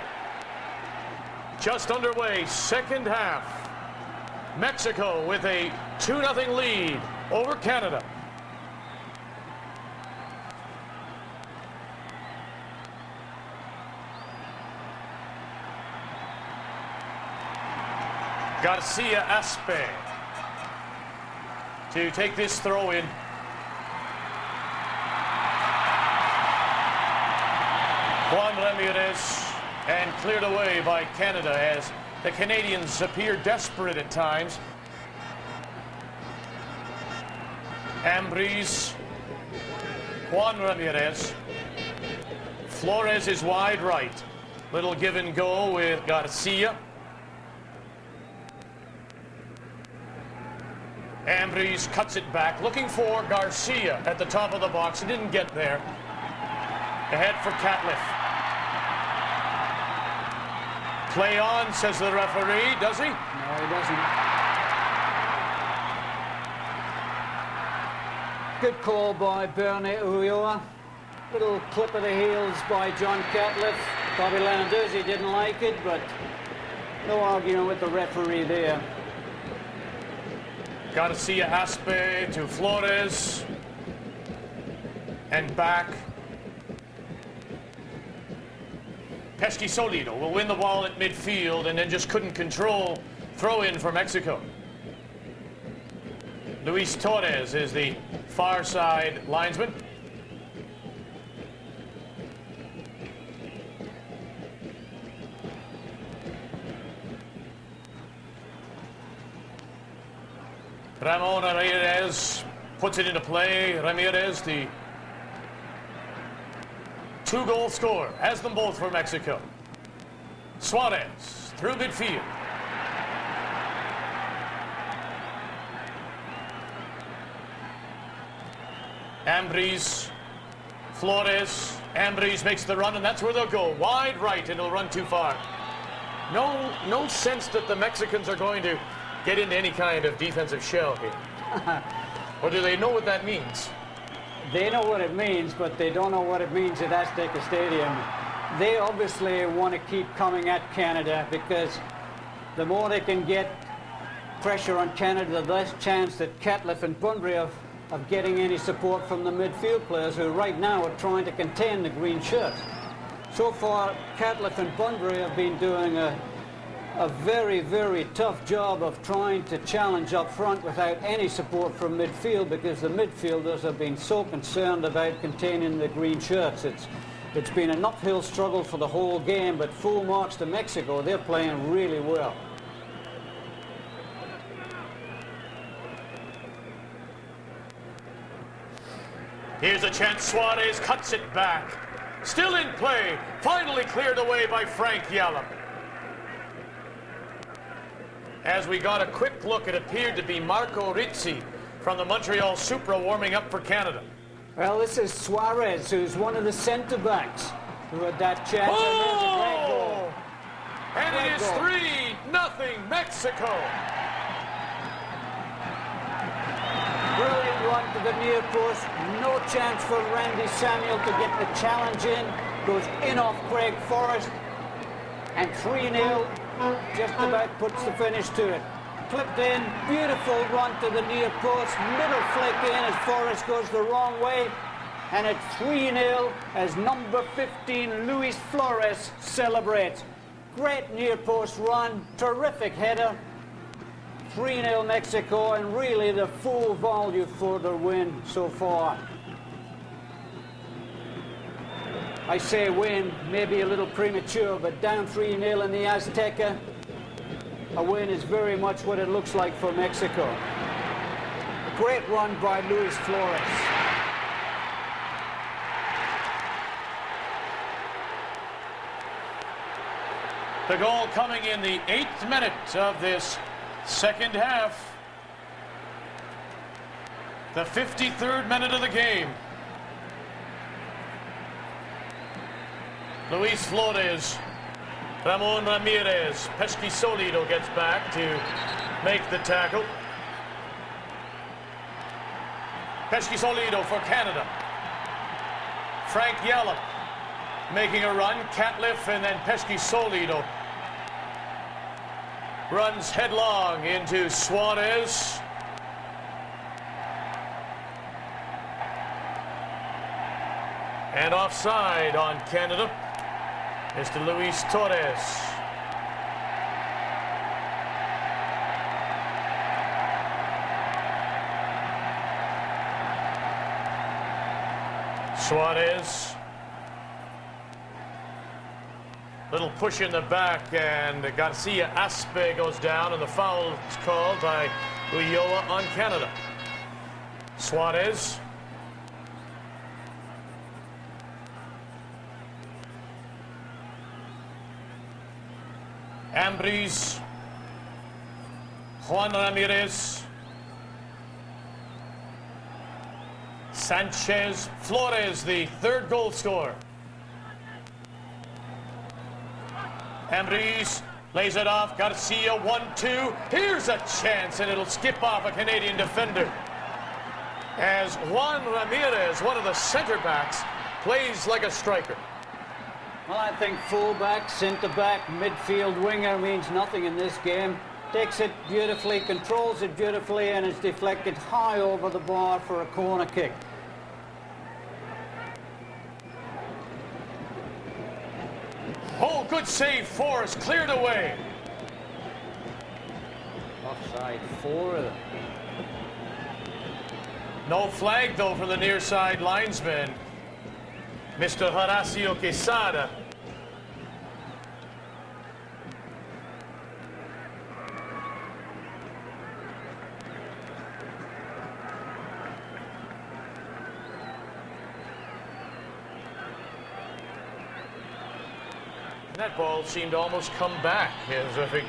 Just underway, second half. Mexico with a 2-0 lead over Canada. Garcia Aspe to take this throw in. Juan Ramirez, and cleared away by Canada as the Canadians appear desperate at times. Ambriz, Juan Ramirez. Flores is wide right. Little give and go with Garcia. Ambriz cuts it back, looking for Garcia at the top of the box. He didn't get there. Ahead for Catlett. Play on, says the referee. Does he? No, he doesn't. Good call by Bernie Ulloa. Little clip of the heels by John Catlett. Bobby Landuzzi didn't like it, but no arguing with the referee there. Garcia Aspe to Flores. And back. Pesky Solido will win the ball at midfield and then just couldn't control. Throw in for Mexico. Luis Torres is the far side linesman. Ramon Ramirez puts it into play. Ramirez, the two-goal scorer, has them both for Mexico. Suarez through midfield. Ambriz, Flores. Ambriz makes the run, and that's where they'll go. Wide right, and it'll run too far. No sense that the Mexicans are going to get into any kind of defensive shell here. Or do they know what that means? They know what it means, but they don't know what it means at Azteca Stadium. They obviously want to keep coming at Canada because the more they can get pressure on Canada, the less chance that Catlett and Bunbury have of getting any support from the midfield players who right now are trying to contain the green shirts. So far, Catlett and Bunbury have been doing a very, very tough job of trying to challenge up front without any support from midfield because the midfielders have been so concerned about containing the green shirts. It's been an uphill struggle for the whole game, but full marks to Mexico. They're playing really well. Here's a chance. Suarez cuts it back. Still in play. Finally cleared away by Frank Yallop. As we got a quick look, it appeared to be Marco Rizzi from the Montreal Supra warming up for Canada. Well, this is Suarez, who's one of the centre-backs who had that chance. Oh! And Great it is goal. 3-0 Mexico. Brilliant run to the near post. No chance for Randy Samuel to get the challenge in. Goes in off Craig Forrest. And 3-0 just about puts the finish to it. Clipped in, beautiful run to the near post. Middle flick in as Forrest goes the wrong way. And it's 3-0 as number 15, Luis Flores, celebrates. Great near post run, terrific header. 3-0 Mexico, and really the full value for their win so far. I say win, maybe a little premature, but down 3-0 in the Azteca, a win is very much what it looks like for Mexico. A great run by Luis Flores. The goal coming in the 8th minute of this second half. The 53rd minute of the game. Luis Flores, Ramon Ramirez, Pesky Solido gets back to make the tackle. Pesky Solido for Canada. Frank Yallop making a run. Catlett and then Pesky Solido runs headlong into Suarez. And offside on Canada is to Luis Torres. Suarez. Little push in the back, and Garcia Aspe goes down, and the foul is called by Ulloa on Canada. Suarez. Ambriz. Juan Ramirez. Sanchez. Flores, the third goal scorer. Ambriz lays it off. Garcia, 1-2. Here's a chance, and it'll skip off a Canadian defender. As Juan Ramirez, one of the center backs, plays like a striker. Well, I think fullback, centre-back, midfield winger means nothing in this game. Takes it beautifully, controls it beautifully, and it's deflected high over the bar for a corner kick. Oh, good save, Forrest, cleared away. Offside 4. No flag, though, for the near side linesman, Mr. Horacio Quesada. That ball seemed to almost come back, as if it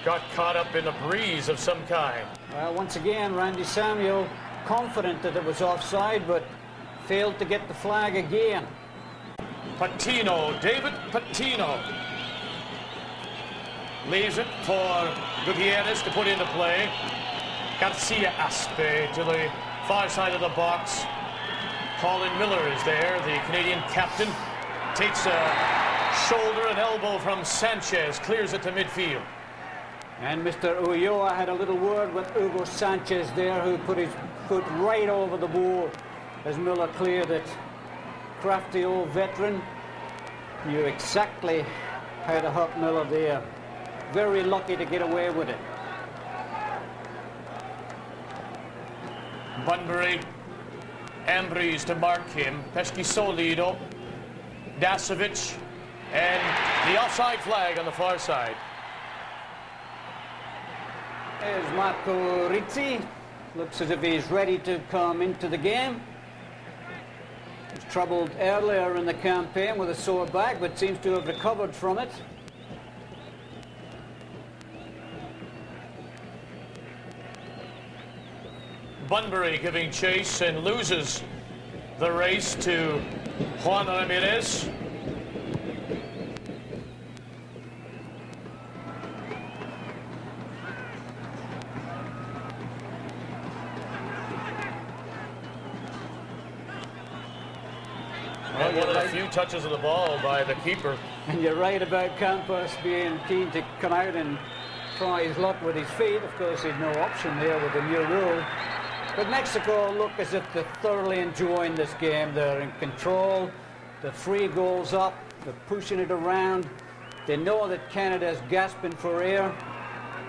got caught up in a breeze of some kind. Well, once again, Randy Samuel confident that it was offside, but failed to get the flag again. Patino, David Patino. Leaves it for Gutierrez to put into play. Garcia Aspe to the far side of the box. Colin Miller is there, the Canadian captain. Takes a shoulder and elbow from Sanchez, clears it to midfield. And Mr. Ulloa had a little word with Hugo Sanchez there, who put his foot right over the ball as Miller cleared it. Crafty old veteran, knew exactly how to hurt Miller there. Very lucky to get away with it. Bunbury, Ambriz to mark him, Pescisolido, Dasovic, and the offside flag on the far side. There's Marco Rizzi. Looks as if he's ready to come into the game. He was troubled earlier in the campaign with a sore back, but seems to have recovered from it. Bunbury giving chase and loses the race to Juan Ramirez. And one of the few touches of the ball by the keeper. And you're right about Campos being keen to come out and try his luck with his feet. Of course, he's no option there with the new rule. But Mexico look as if they're thoroughly enjoying this game. They're in control. They're 3 goals up. They're pushing it around. They know that Canada's gasping for air.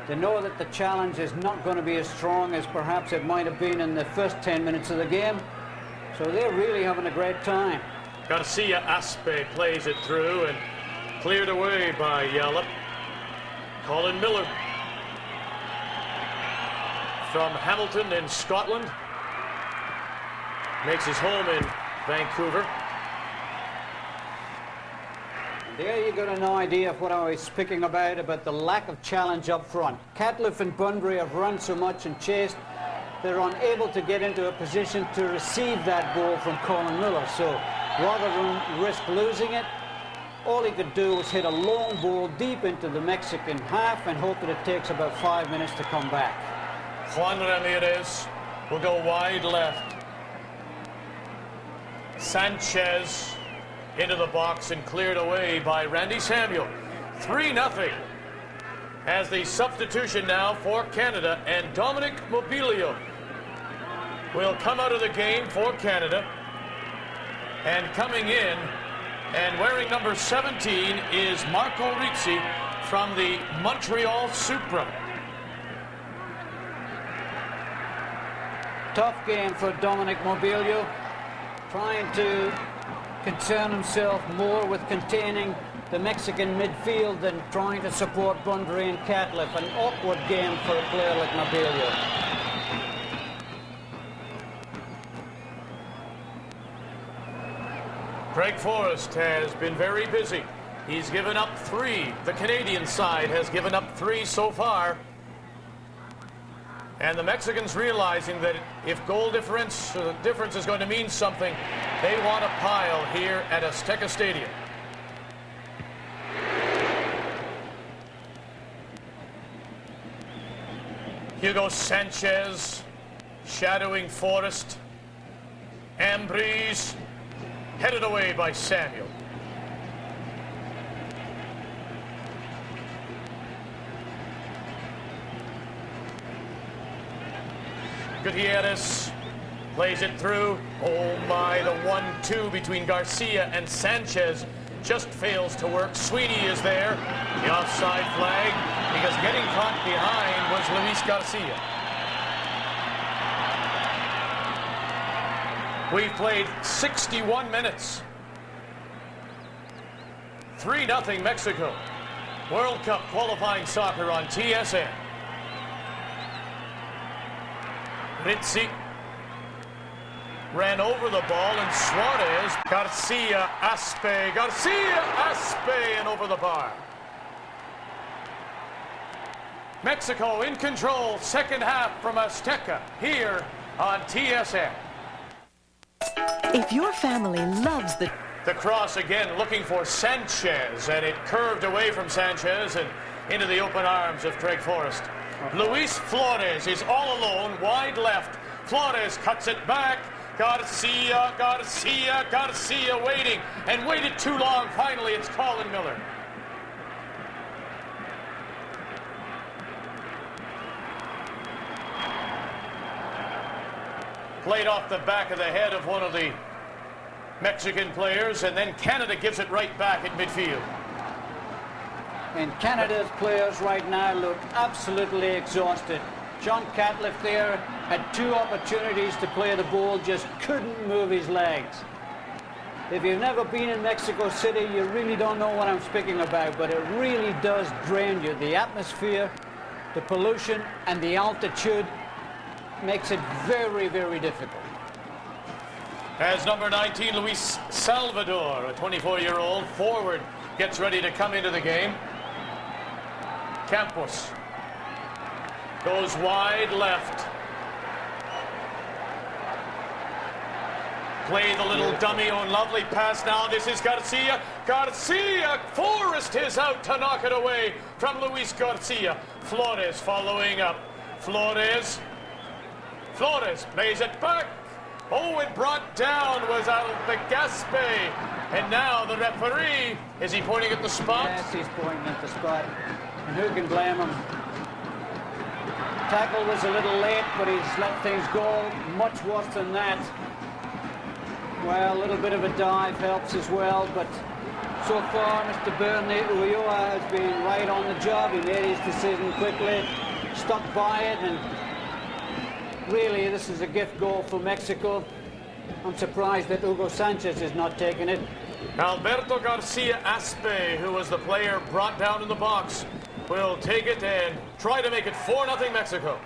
They know that the challenge is not going to be as strong as perhaps it might have been in the first 10 minutes of the game. So they're really having a great time. Garcia Aspe plays it through and cleared away by Yallop. Colin Miller from Hamilton in Scotland. Makes his home in Vancouver. There you got an idea of what I was speaking about the lack of challenge up front. Catliff and Bunbury have run so much and chased, they're unable to get into a position to receive that ball from Colin Miller. So rather than risk losing it, all he could do was hit a long ball deep into the Mexican half and hope that it takes about 5 minutes to come back. Juan Ramirez will go wide left. Sanchez into the box and cleared away by Randy Samuel. 3-0 as the substitution now for Canada, and Dominic Mobilio will come out of the game for Canada. And coming in and wearing number 17 is Marco Rizzi from the Montreal Supra. Tough game for Dominic Mobilio, trying to concern himself more with containing the Mexican midfield and trying to support Bundry and Catliffe. An awkward game for a player like Mabelio. Craig Forrest has been very busy. He's given up 3. The Canadian side has given up 3 so far. And the Mexicans realizing that if goal difference is going to mean something, they want a pile here at Azteca Stadium. Hugo Sanchez shadowing Forrest. Ambriz headed away by Samuel. Gutierrez plays it through. Oh my, the 1-2 between Garcia and Sanchez just fails to work. Sweeney is there. The offside flag, because getting caught behind was Luis Garcia. We've played 61 minutes. 3-0 Mexico. World Cup qualifying soccer on TSN. Ritzi ran over the ball, and Suarez, Garcia, Aspe, and over the bar. Mexico in control, second half from Azteca, here on TSN. If your family loves the cross again, looking for Sanchez, and it curved away from Sanchez and into the open arms of Craig Forrest. Luis Flores is all alone, wide left. Flores cuts it back. Garcia waiting, and waited too long. Finally, it's Colin Miller. Played off the back of the head of one of the Mexican players, and then Canada gives it right back at midfield. And Canada's players right now look absolutely exhausted. John Catliffe there had 2 opportunities to play the ball, just couldn't move his legs. If you've never been in Mexico City, you really don't know what I'm speaking about, but it really does drain you. The atmosphere, the pollution, and the altitude makes it very, very difficult. As number 19, Luis Salvador, a 24-year-old forward, gets ready to come into the game. Campos goes wide left. Play the little dummy on, lovely pass now. This is Garcia. Forrest is out to knock it away from Luis Garcia. Flores following up. Flores plays it back. Oh, and brought down was Albegaspe. And now the referee, is he pointing at the spot? Yes, he's pointing at the spot. And who can blame him? Tackle was a little late, but he's let things go. Much worse than that. Well, a little bit of a dive helps as well, but so far Mr. Bernie Ulloa has been right on the job. He made his decision quickly, stuck by it, and really this is a gift goal for Mexico. I'm surprised that Hugo Sanchez is not taking it. Alberto Garcia Aspe, who was the player brought down in the box, will take it and try to make it 4-0 Mexico.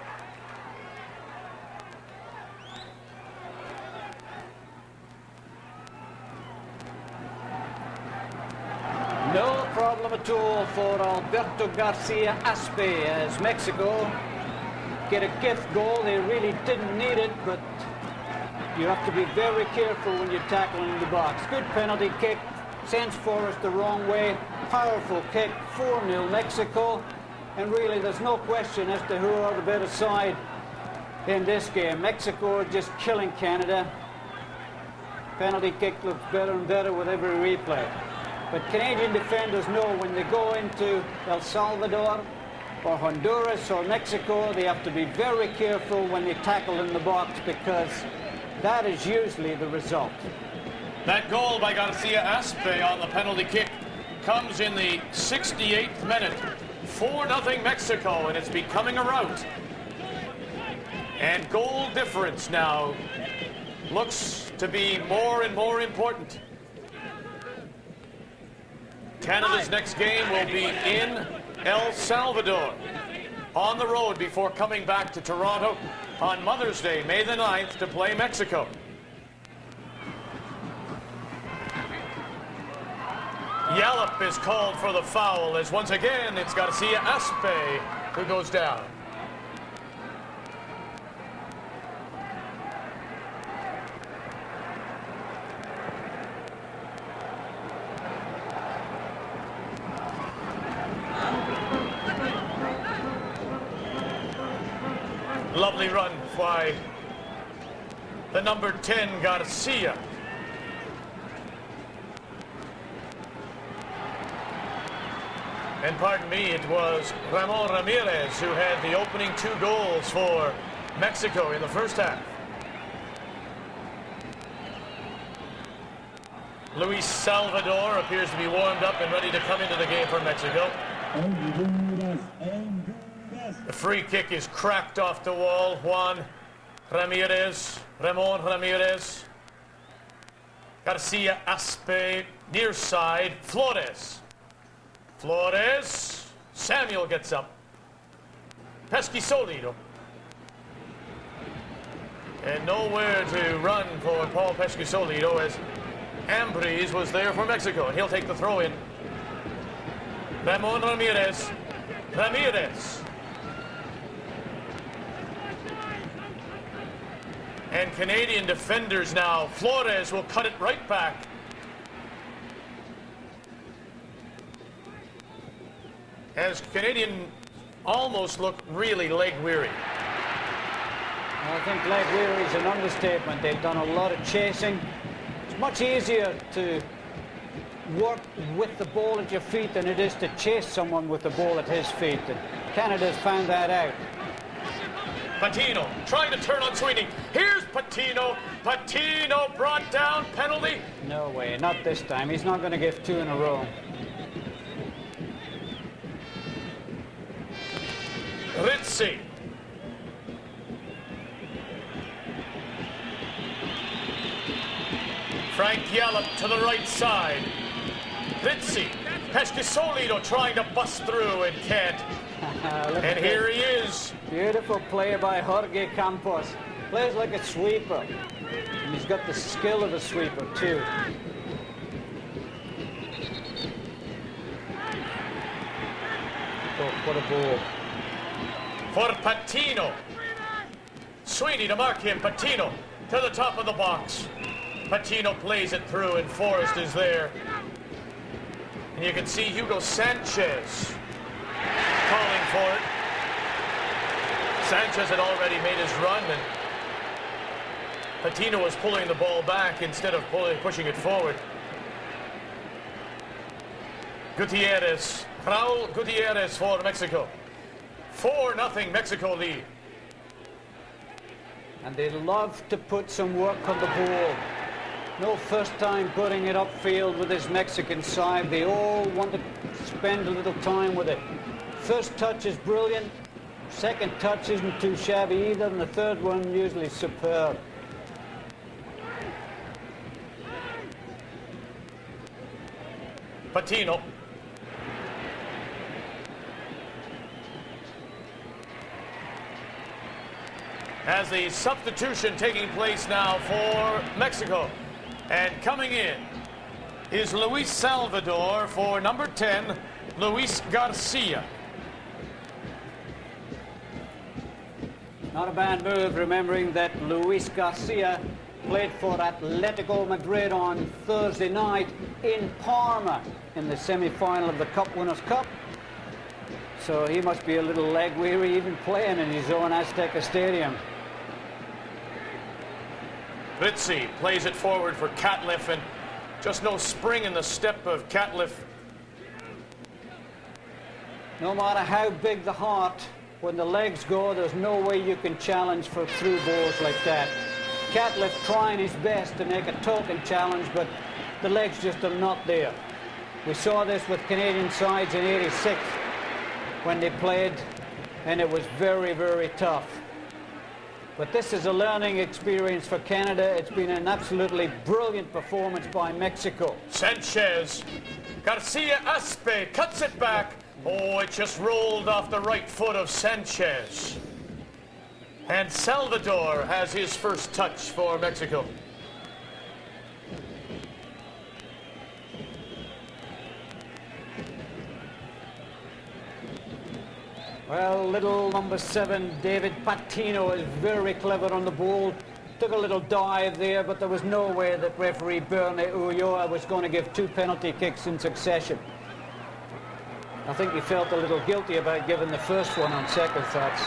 No problem at all for Alberto Garcia Aspe as Mexico get a gift goal. They really didn't need it, but you have to be very careful when you're tackling in the box. Good penalty kick, sends Forrest the wrong way. Powerful kick, 4-0 Mexico. And really there's no question as to who are the better side in this game. Mexico just killing Canada. Penalty kick looks better and better with every replay. But Canadian defenders know when they go into El Salvador or Honduras or Mexico, they have to be very careful when they tackle in the box, because that is usually the result. That goal by Garcia Aspe on the penalty kick comes in the 68th minute. 4-0 Mexico, and it's becoming a rout. And goal difference now looks to be more and more important. Canada's next game will be in El Salvador, on the road before coming back to Toronto on Mother's Day, May the 9th, to play Mexico. Yallop is called for the foul, as once again it's Garcia Aspe who goes down. Lovely run by the number 10, Garcia. And pardon me, it was Ramon Ramirez who had the opening 2 goals for Mexico in the first half. Luis Salvador appears to be warmed up and ready to come into the game for Mexico. The free kick is cracked off the wall. Ramon Ramirez. Garcia Aspe, near side, Flores. Samuel gets up. Pesquisolido. And nowhere to run for Paul Pesquisolido, as Ambriz was there for Mexico, and he'll take the throw in. Ramon Ramirez. And Canadian defenders now. Flores will cut it right back. As Canadian almost look really leg weary. I think leg weary is an understatement. They've done a lot of chasing. It's much easier to work with the ball at your feet than it is to chase someone with the ball at his feet. And Canada's found that out. Patino trying to turn on Sweeney. Here's Patino. Patino brought down, penalty. No way, not this time. He's not going to give 2 in a row. Ritzy. Frank Yallop to the right side. Ritzy. Pesquisolido trying to bust through and can't. And here he is. Beautiful play by Jorge Campos. Plays like a sweeper. And he's got the skill of a sweeper, too. Oh, what a ball. For Patino. Sweeney to mark him. Patino to the top of the box. Patino plays it through, and Forrest is there. And you can see Hugo Sanchez calling for it. Sanchez had already made his run, and Patino was pulling the ball back instead of pushing it forward. Gutierrez. Raul Gutierrez for Mexico. 4-0 Mexico lead. And they love to put some work on the ball. No first time putting it upfield with this Mexican side. They all want to spend a little time with it. First touch is brilliant. Second touch isn't too shabby either. And the third one usually superb. Patino. As the substitution taking place now for Mexico. And coming in is Luis Salvador for number 10, Luis Garcia. Not a bad move, remembering that Luis Garcia played for Atletico Madrid on Thursday night in Parma in the semi-final of the Cup Winners' Cup. So he must be a little leg weary even playing in his own Azteca Stadium. Ritzy plays it forward for Catliff, and just no spring in the step of Catliff. No matter how big the heart, when the legs go, there's no way you can challenge for through balls like that. Catliff trying his best to make a token challenge, but the legs just are not there. We saw this with Canadian sides in '86 when they played, and it was very, very tough. But this is a learning experience for Canada. It's been an absolutely brilliant performance by Mexico. Sanchez. Garcia Aspe cuts it back. Oh, it just rolled off the right foot of Sanchez. And Salvador has his first touch for Mexico. Well, little number 7, David Patino, is very clever on the ball. Took a little dive there, but there was no way that referee Bernie Ulloa was going to give 2 penalty kicks in succession. I think he felt a little guilty about giving the first one on second thoughts.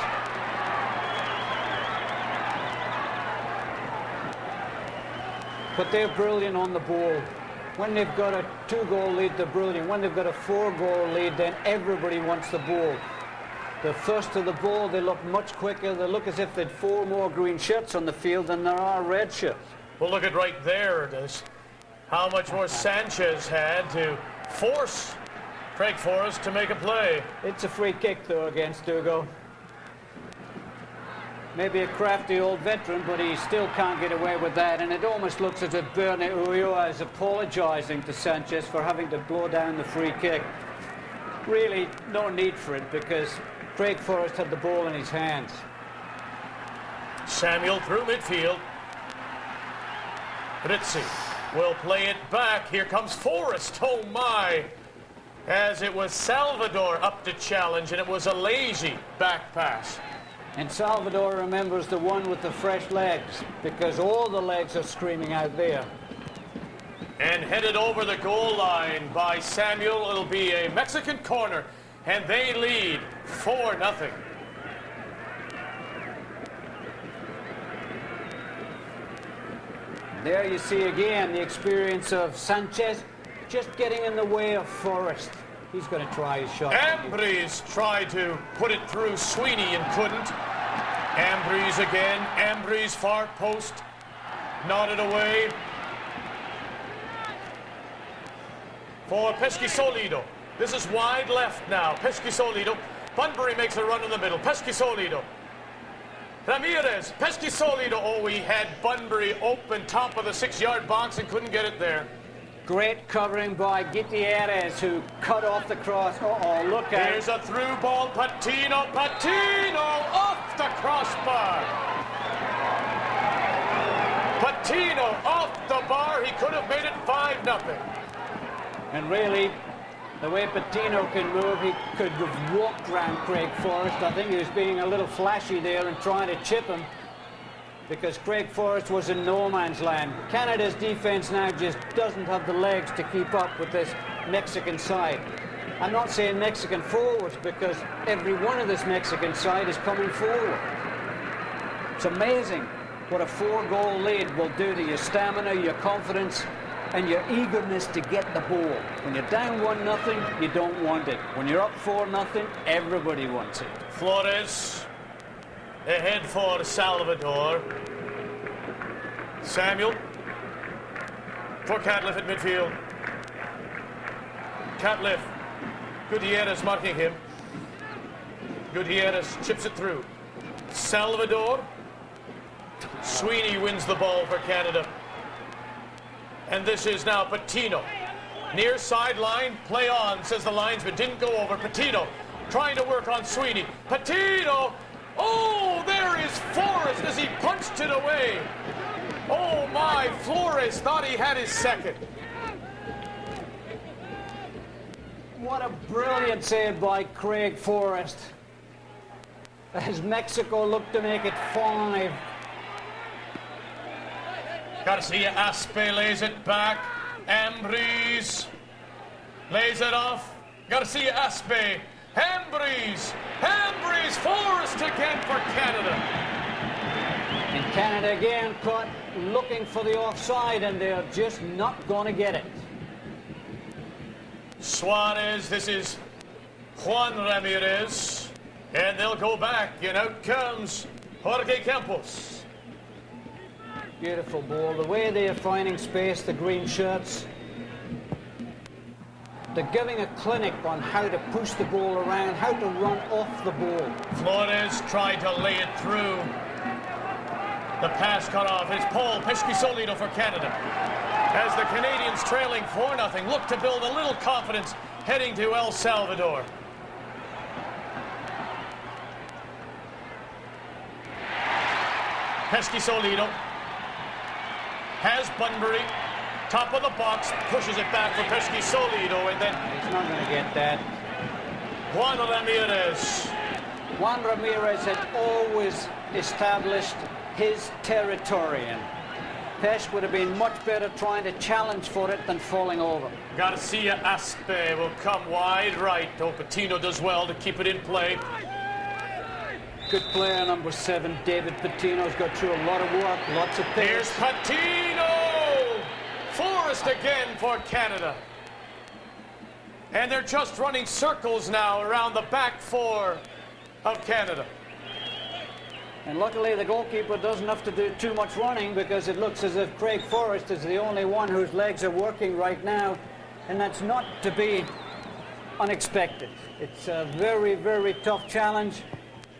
But they're brilliant on the ball. When they've got a 2-goal lead, they're brilliant. When they've got a 4-goal lead, then everybody wants the ball. They're first to the ball, they look much quicker. They look as if they'd 4 more green shirts on the field than there are red shirts. Well, look at right there, it is. How much more Sanchez had to force Craig Forrest to make a play. It's a free kick, though, against Ugo. Maybe a crafty old veteran, but he still can't get away with that. And it almost looks as if Bernie Ulloa is apologising to Sanchez for having to blow down the free kick. Really, no need for it, because Craig Forrest had the ball in his hands. Samuel through midfield. Ritzy will play it back. Here comes Forrest. Oh, my. As it was Salvador up to challenge, and it was a lazy back pass. And Salvador remembers the one with the fresh legs, because all the legs are screaming out there. And headed over the goal line by Samuel. It'll be a Mexican corner, and they lead 4-0. There you see again the experience of Sanchez just getting in the way of Forrest. He's going to try his shot. Ambrose tried to put it through Sweeney and couldn't. Ambrose again. Ambrose far post. Nodded away. For Pesquisolido. This is wide left now. Pesquisolido. Bunbury makes a run in the middle. Pesquisolido. Ramirez. Pesquisolido. Oh, he had Bunbury open top of the 6-yard box and couldn't get it there. Great covering by Gutierrez, who cut off the cross. Uh-oh, look out. Here's a through ball. Patino. Patino off the crossbar. Patino off the bar. He could have made it 5-0. And really, the way Patino can move, he could have walked round Craig Forrest. I think he was being a little flashy there and trying to chip him, because Craig Forrest was in no man's land. Canada's defense now just doesn't have the legs to keep up with this Mexican side. I'm not saying Mexican forwards, because every one of this Mexican side is coming forward. It's amazing what a 4-goal lead will do to your stamina, your confidence, and your eagerness to get the ball. When you're down 1-0, you don't want it. When you're up 4-0, everybody wants it. Flores ahead for Salvador. Samuel for Catliff at midfield. Catliff. Gutierrez marking him. Gutierrez chips it through. Salvador. Sweeney wins the ball for Canada. And this is now Patino. Near sideline, play on, says the linesman. Didn't go over. Patino trying to work on Sweeney. Patino. Oh, there is Forrest as he punched it away. Oh, my. Flores thought he had his second. What a brilliant save by Craig Forrest, as Mexico looked to make it 5. Garcia Aspe lays it back. Ambrose lays it off. Garcia Aspe. Ambrose. Ambrose. Forrest again for Canada. And Canada again caught looking for the offside, and they're just not going to get it. Suarez. This is Juan Ramirez. And they'll go back, and out comes Jorge Campos. Beautiful ball. The way they are finding space, the green shirts. They're giving a clinic on how to push the ball around, how to run off the ball. Flores tried to lay it through. The pass cut off. It's Paul Pescisolido for Canada. As the Canadians trailing 4-0 look to build a little confidence heading to El Salvador. Pescisolido has Bunbury. Top of the box, pushes it back for Pescisolido, and then He's not going to get that. Juan Ramirez. Juan Ramirez had always established his territory, and Pesh would have been much better trying to challenge for it than falling over. Garcia Aspe will come wide right. Patino does well to keep it in play. Good player, number 7, David Patino's got through a lot of work, lots of pace. Here's Patino! Forrest again for Canada. And they're just running circles now around the back four of Canada. And luckily the goalkeeper doesn't have to do too much running, because it looks as if Craig Forrest is the only one whose legs are working right now, and that's not to be unexpected. It's a very, very tough challenge,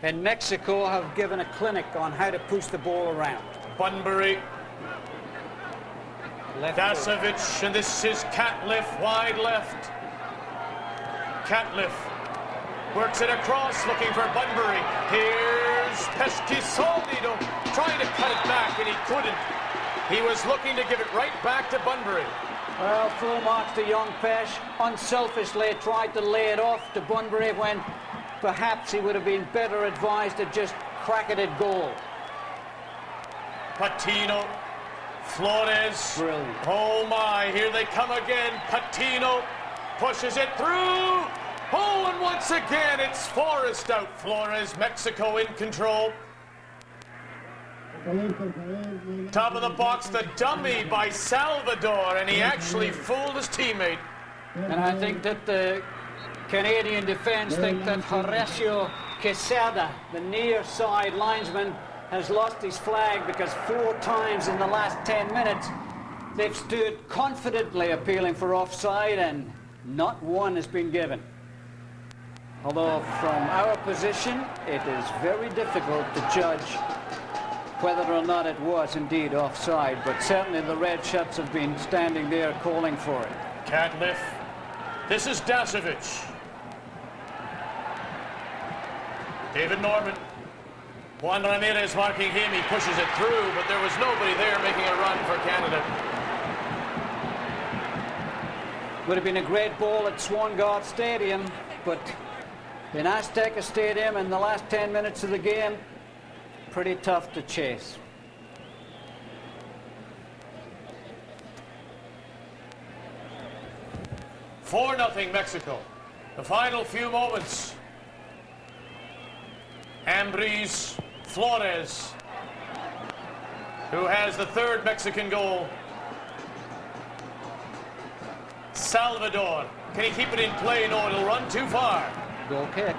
and Mexico have given a clinic on how to push the ball around. Bunbury, Left Dasovic, and this is Catliff, wide left. Catliff works it across, looking for Bunbury. Here's Pescisolido trying to cut it back, and he couldn't. He was looking to give it right back to Bunbury. Well, full marks to young Pesh. Unselfishly tried to lay it off to Bunbury when perhaps he would have been better advised to just crack it at goal. Patino, Flores. Brilliant. Oh my, here they come again. Patino pushes it through. Oh, and once again, it's Forrest out. Flores, Mexico in control. Top of the box, the dummy by Salvador, and he actually fooled his teammate. And I think that the Canadian defense think that Horacio Quesada, the near side linesman, has lost his flag, because 4 times in the last 10 minutes they've stood confidently appealing for offside, and not one has been given. Although from our position it is very difficult to judge whether or not it was indeed offside, but certainly the red shirts have been standing there calling for it. Catliff. This is Dasovic. David Norman. Juan Ramirez marking him. He pushes it through, but there was nobody there making a run for Canada. Would have been a great ball at Swangard Stadium, but in Azteca Stadium in the last 10 minutes of the game, pretty tough to chase. Four 0 Mexico. The final few moments. Ambriz, Flores, who has the 3rd Mexican goal. Salvador, can he keep it in play? No, it'll run too far. Goal kick.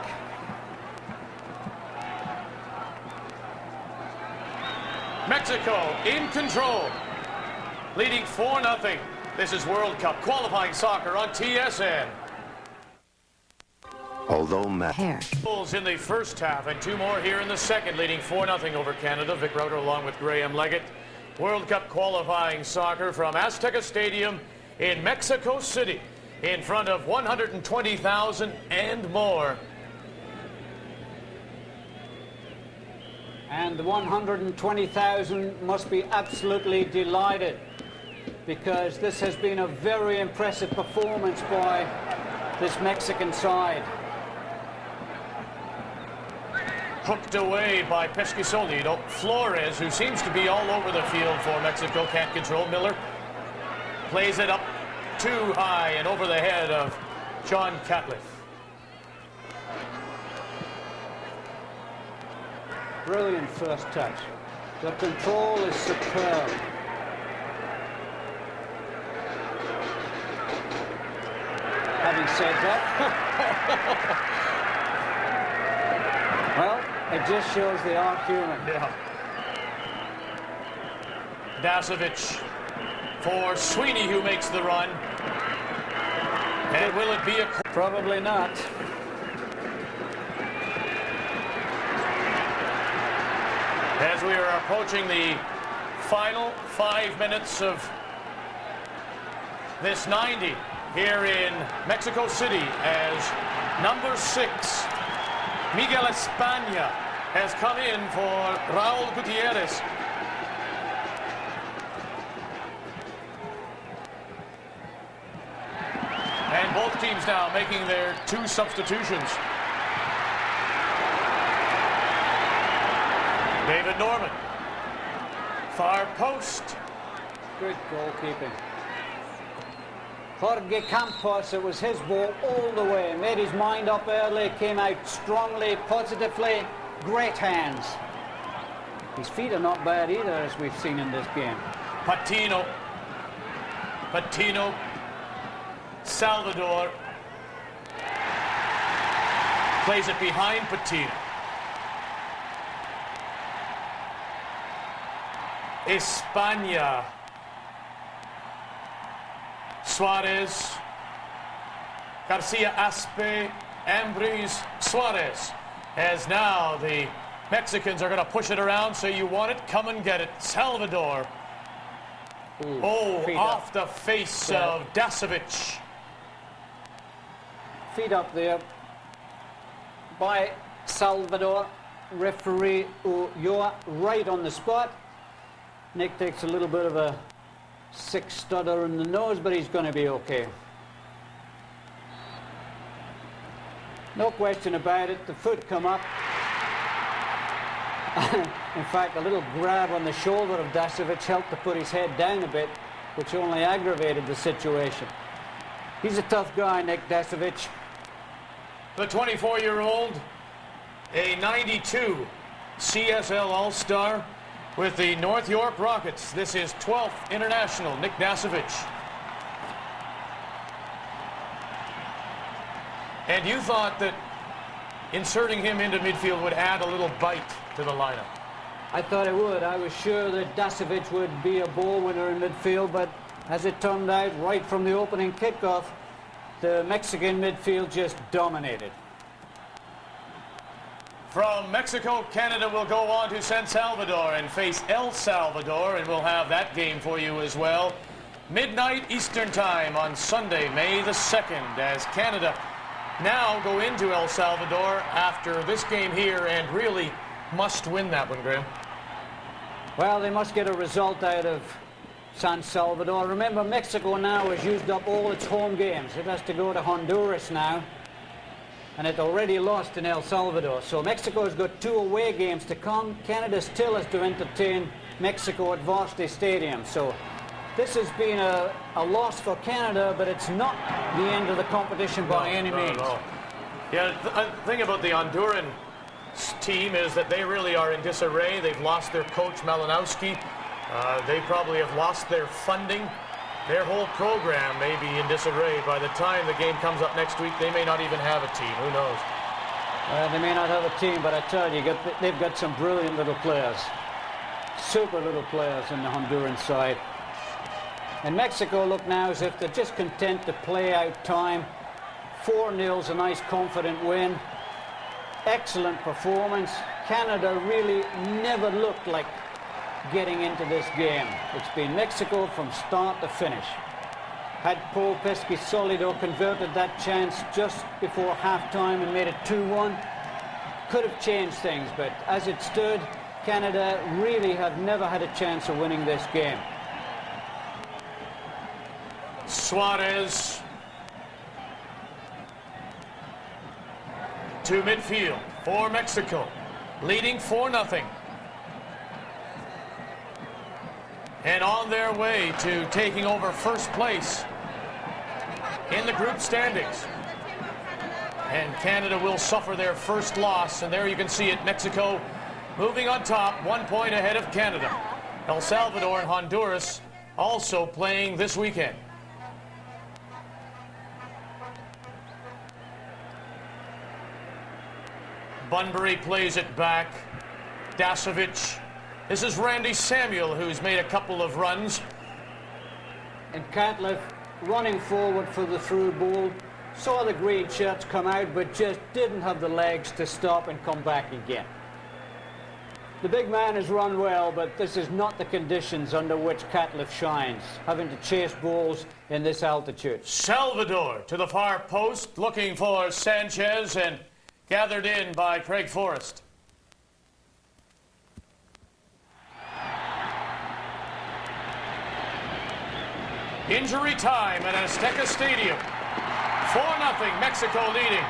Mexico in control, leading 4-0. This is World Cup qualifying soccer on TSN. Although Goals in the first half and 2 more here in the second, leading 4-0 over Canada. Vic Router along with Graham Leggett. World Cup qualifying soccer from Azteca Stadium in Mexico City, in front of 120,000 and more. And the 120,000 must be absolutely delighted, because this has been a very impressive performance by this Mexican side. Hooked away by Pescisolido. Flores, who seems to be all over the field for Mexico, can't control. Miller plays it up too high and over the head of John Catliff. Brilliant first touch. The control is superb. Having said that, well, it just shows they are human. Yeah. Dasovic for Sweeney, who makes the run. And will it be a... Probably not. As we are approaching the final 5 minutes of this 90 here in Mexico City, as number 6, Miguel España, has come in for Raul Gutierrez. And both teams now making their 2 substitutions. David Norman, far post. Good goalkeeping. Jorge Campos, it was his ball all the way. Made his mind up early, came out strongly, positively. Great hands. His feet are not bad either, as we've seen in this game. Patino. Salvador. Plays it behind Patino. España. Suarez. Garcia Aspe. Ambriz Suarez. As now the Mexicans are going to push it around, so you want it, come and get it. Salvador. Ooh, off the face of Dasovic. Feet up there by Salvador. Referee Ulloa right on the spot. Nick takes a little bit of a sick stutter in the nose, but he's going to be okay. No question about it. The foot come up. In fact, a little grab on the shoulder of Dasovic helped to put his head down a bit, which only aggravated the situation. He's a tough guy, Nick Dasovic. The 24-year-old, a 92 CSL All-Star with the North York Rockets. This is 12th international, Nick Dasovic. And you thought that inserting him into midfield would add a little bite to the lineup? I thought it would. I was sure that Dasovic would be a ball winner in midfield, but as it turned out, right from the opening kickoff, the Mexican midfield just dominated. From Mexico, Canada will go on to San Salvador and face El Salvador, and we'll have that game for you as well. Midnight Eastern Time on Sunday, May the 2nd, as Canada now go into El Salvador after this game here and really must win that one, Graham. Well, they must get a result out of San Salvador. Remember, Mexico now has used up all its home games. It has to go to Honduras now, and it already lost in El Salvador. So Mexico has got 2 away games to come. Canada still has to entertain Mexico at Varsity Stadium. So this has been a loss for Canada, but it's not the end of the competition by any means. No. Yeah, the thing about the Honduran team is that they really are in disarray. They've lost their coach, Malinowski. They probably have lost their funding. Their whole program may be in disarray. By the time the game comes up next week, they may not even have a team. Who knows? They may not have a team, but I tell you, they've got some brilliant little players. Super little players in the Honduran side. And Mexico look now as if they're just content to play out time. 4-0's a nice, confident win. Excellent performance. Canada really never looked like getting into this game. It's been Mexico from start to finish. Had Paul Pesky-Solido converted that chance just before halftime and made it 2-1, could have changed things, but as it stood, Canada really have never had a chance of winning this game. Suarez to midfield for Mexico, leading 4-0. And on their way to taking over first place in the group standings. And Canada will suffer their first loss, and there you can see it, Mexico moving on top, 1 point ahead of Canada. El Salvador and Honduras also playing this weekend. Bunbury plays it back. Dasovic. This is Randy Samuel, who's made a couple of runs. And Catlett running forward for the through ball. Saw the green shirts come out, but just didn't have the legs to stop and come back again. The big man has run well, but this is not the conditions under which Catliffe shines, having to chase balls in this altitude. Salvador to the far post, looking for Sanchez, and gathered in by Craig Forrest. Injury time at Azteca Stadium. 4-0, Mexico leading.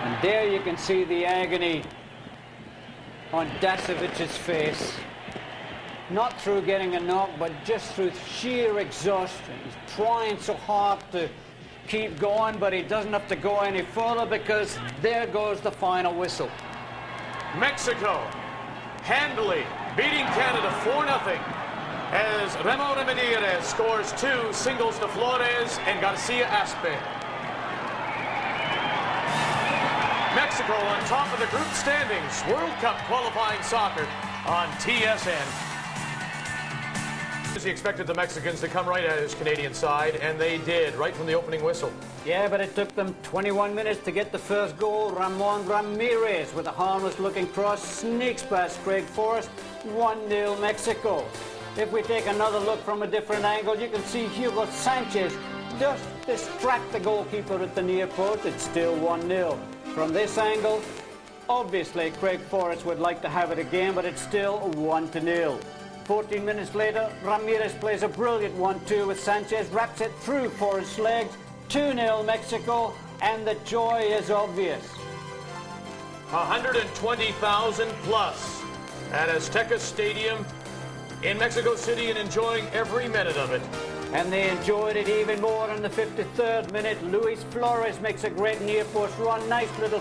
And there you can see the agony on Dasovic's face. Not through getting a knock, but just through sheer exhaustion. He's trying so hard to keep going, but he doesn't have to go any further because there goes the final whistle. Mexico handily beating Canada 4-0 as Ramon Ramirez scores 2 singles to Flores and Garcia Aspe. Mexico on top of the group standings, World Cup qualifying soccer on TSN. He expected the Mexicans to come right at his Canadian side, and they did, right from the opening whistle. Yeah, but it took them 21 minutes to get the first goal. Ramon Ramirez, with a harmless-looking cross, sneaks past Craig Forrest. 1-0 Mexico. If we take another look from a different angle, you can see Hugo Sanchez just distract the goalkeeper at the near post. It's still 1-0. From this angle, obviously Craig Forrest would like to have it again, but it's still 1-0. 14 minutes later, Ramirez plays a brilliant 1-2 with Sanchez, wraps it through Forrest's legs. 2-0 Mexico, and the joy is obvious. 120,000 plus at Azteca Stadium in Mexico City and enjoying every minute of it. And they enjoyed it even more in the 53rd minute. Luis Flores makes a great near post run. Nice little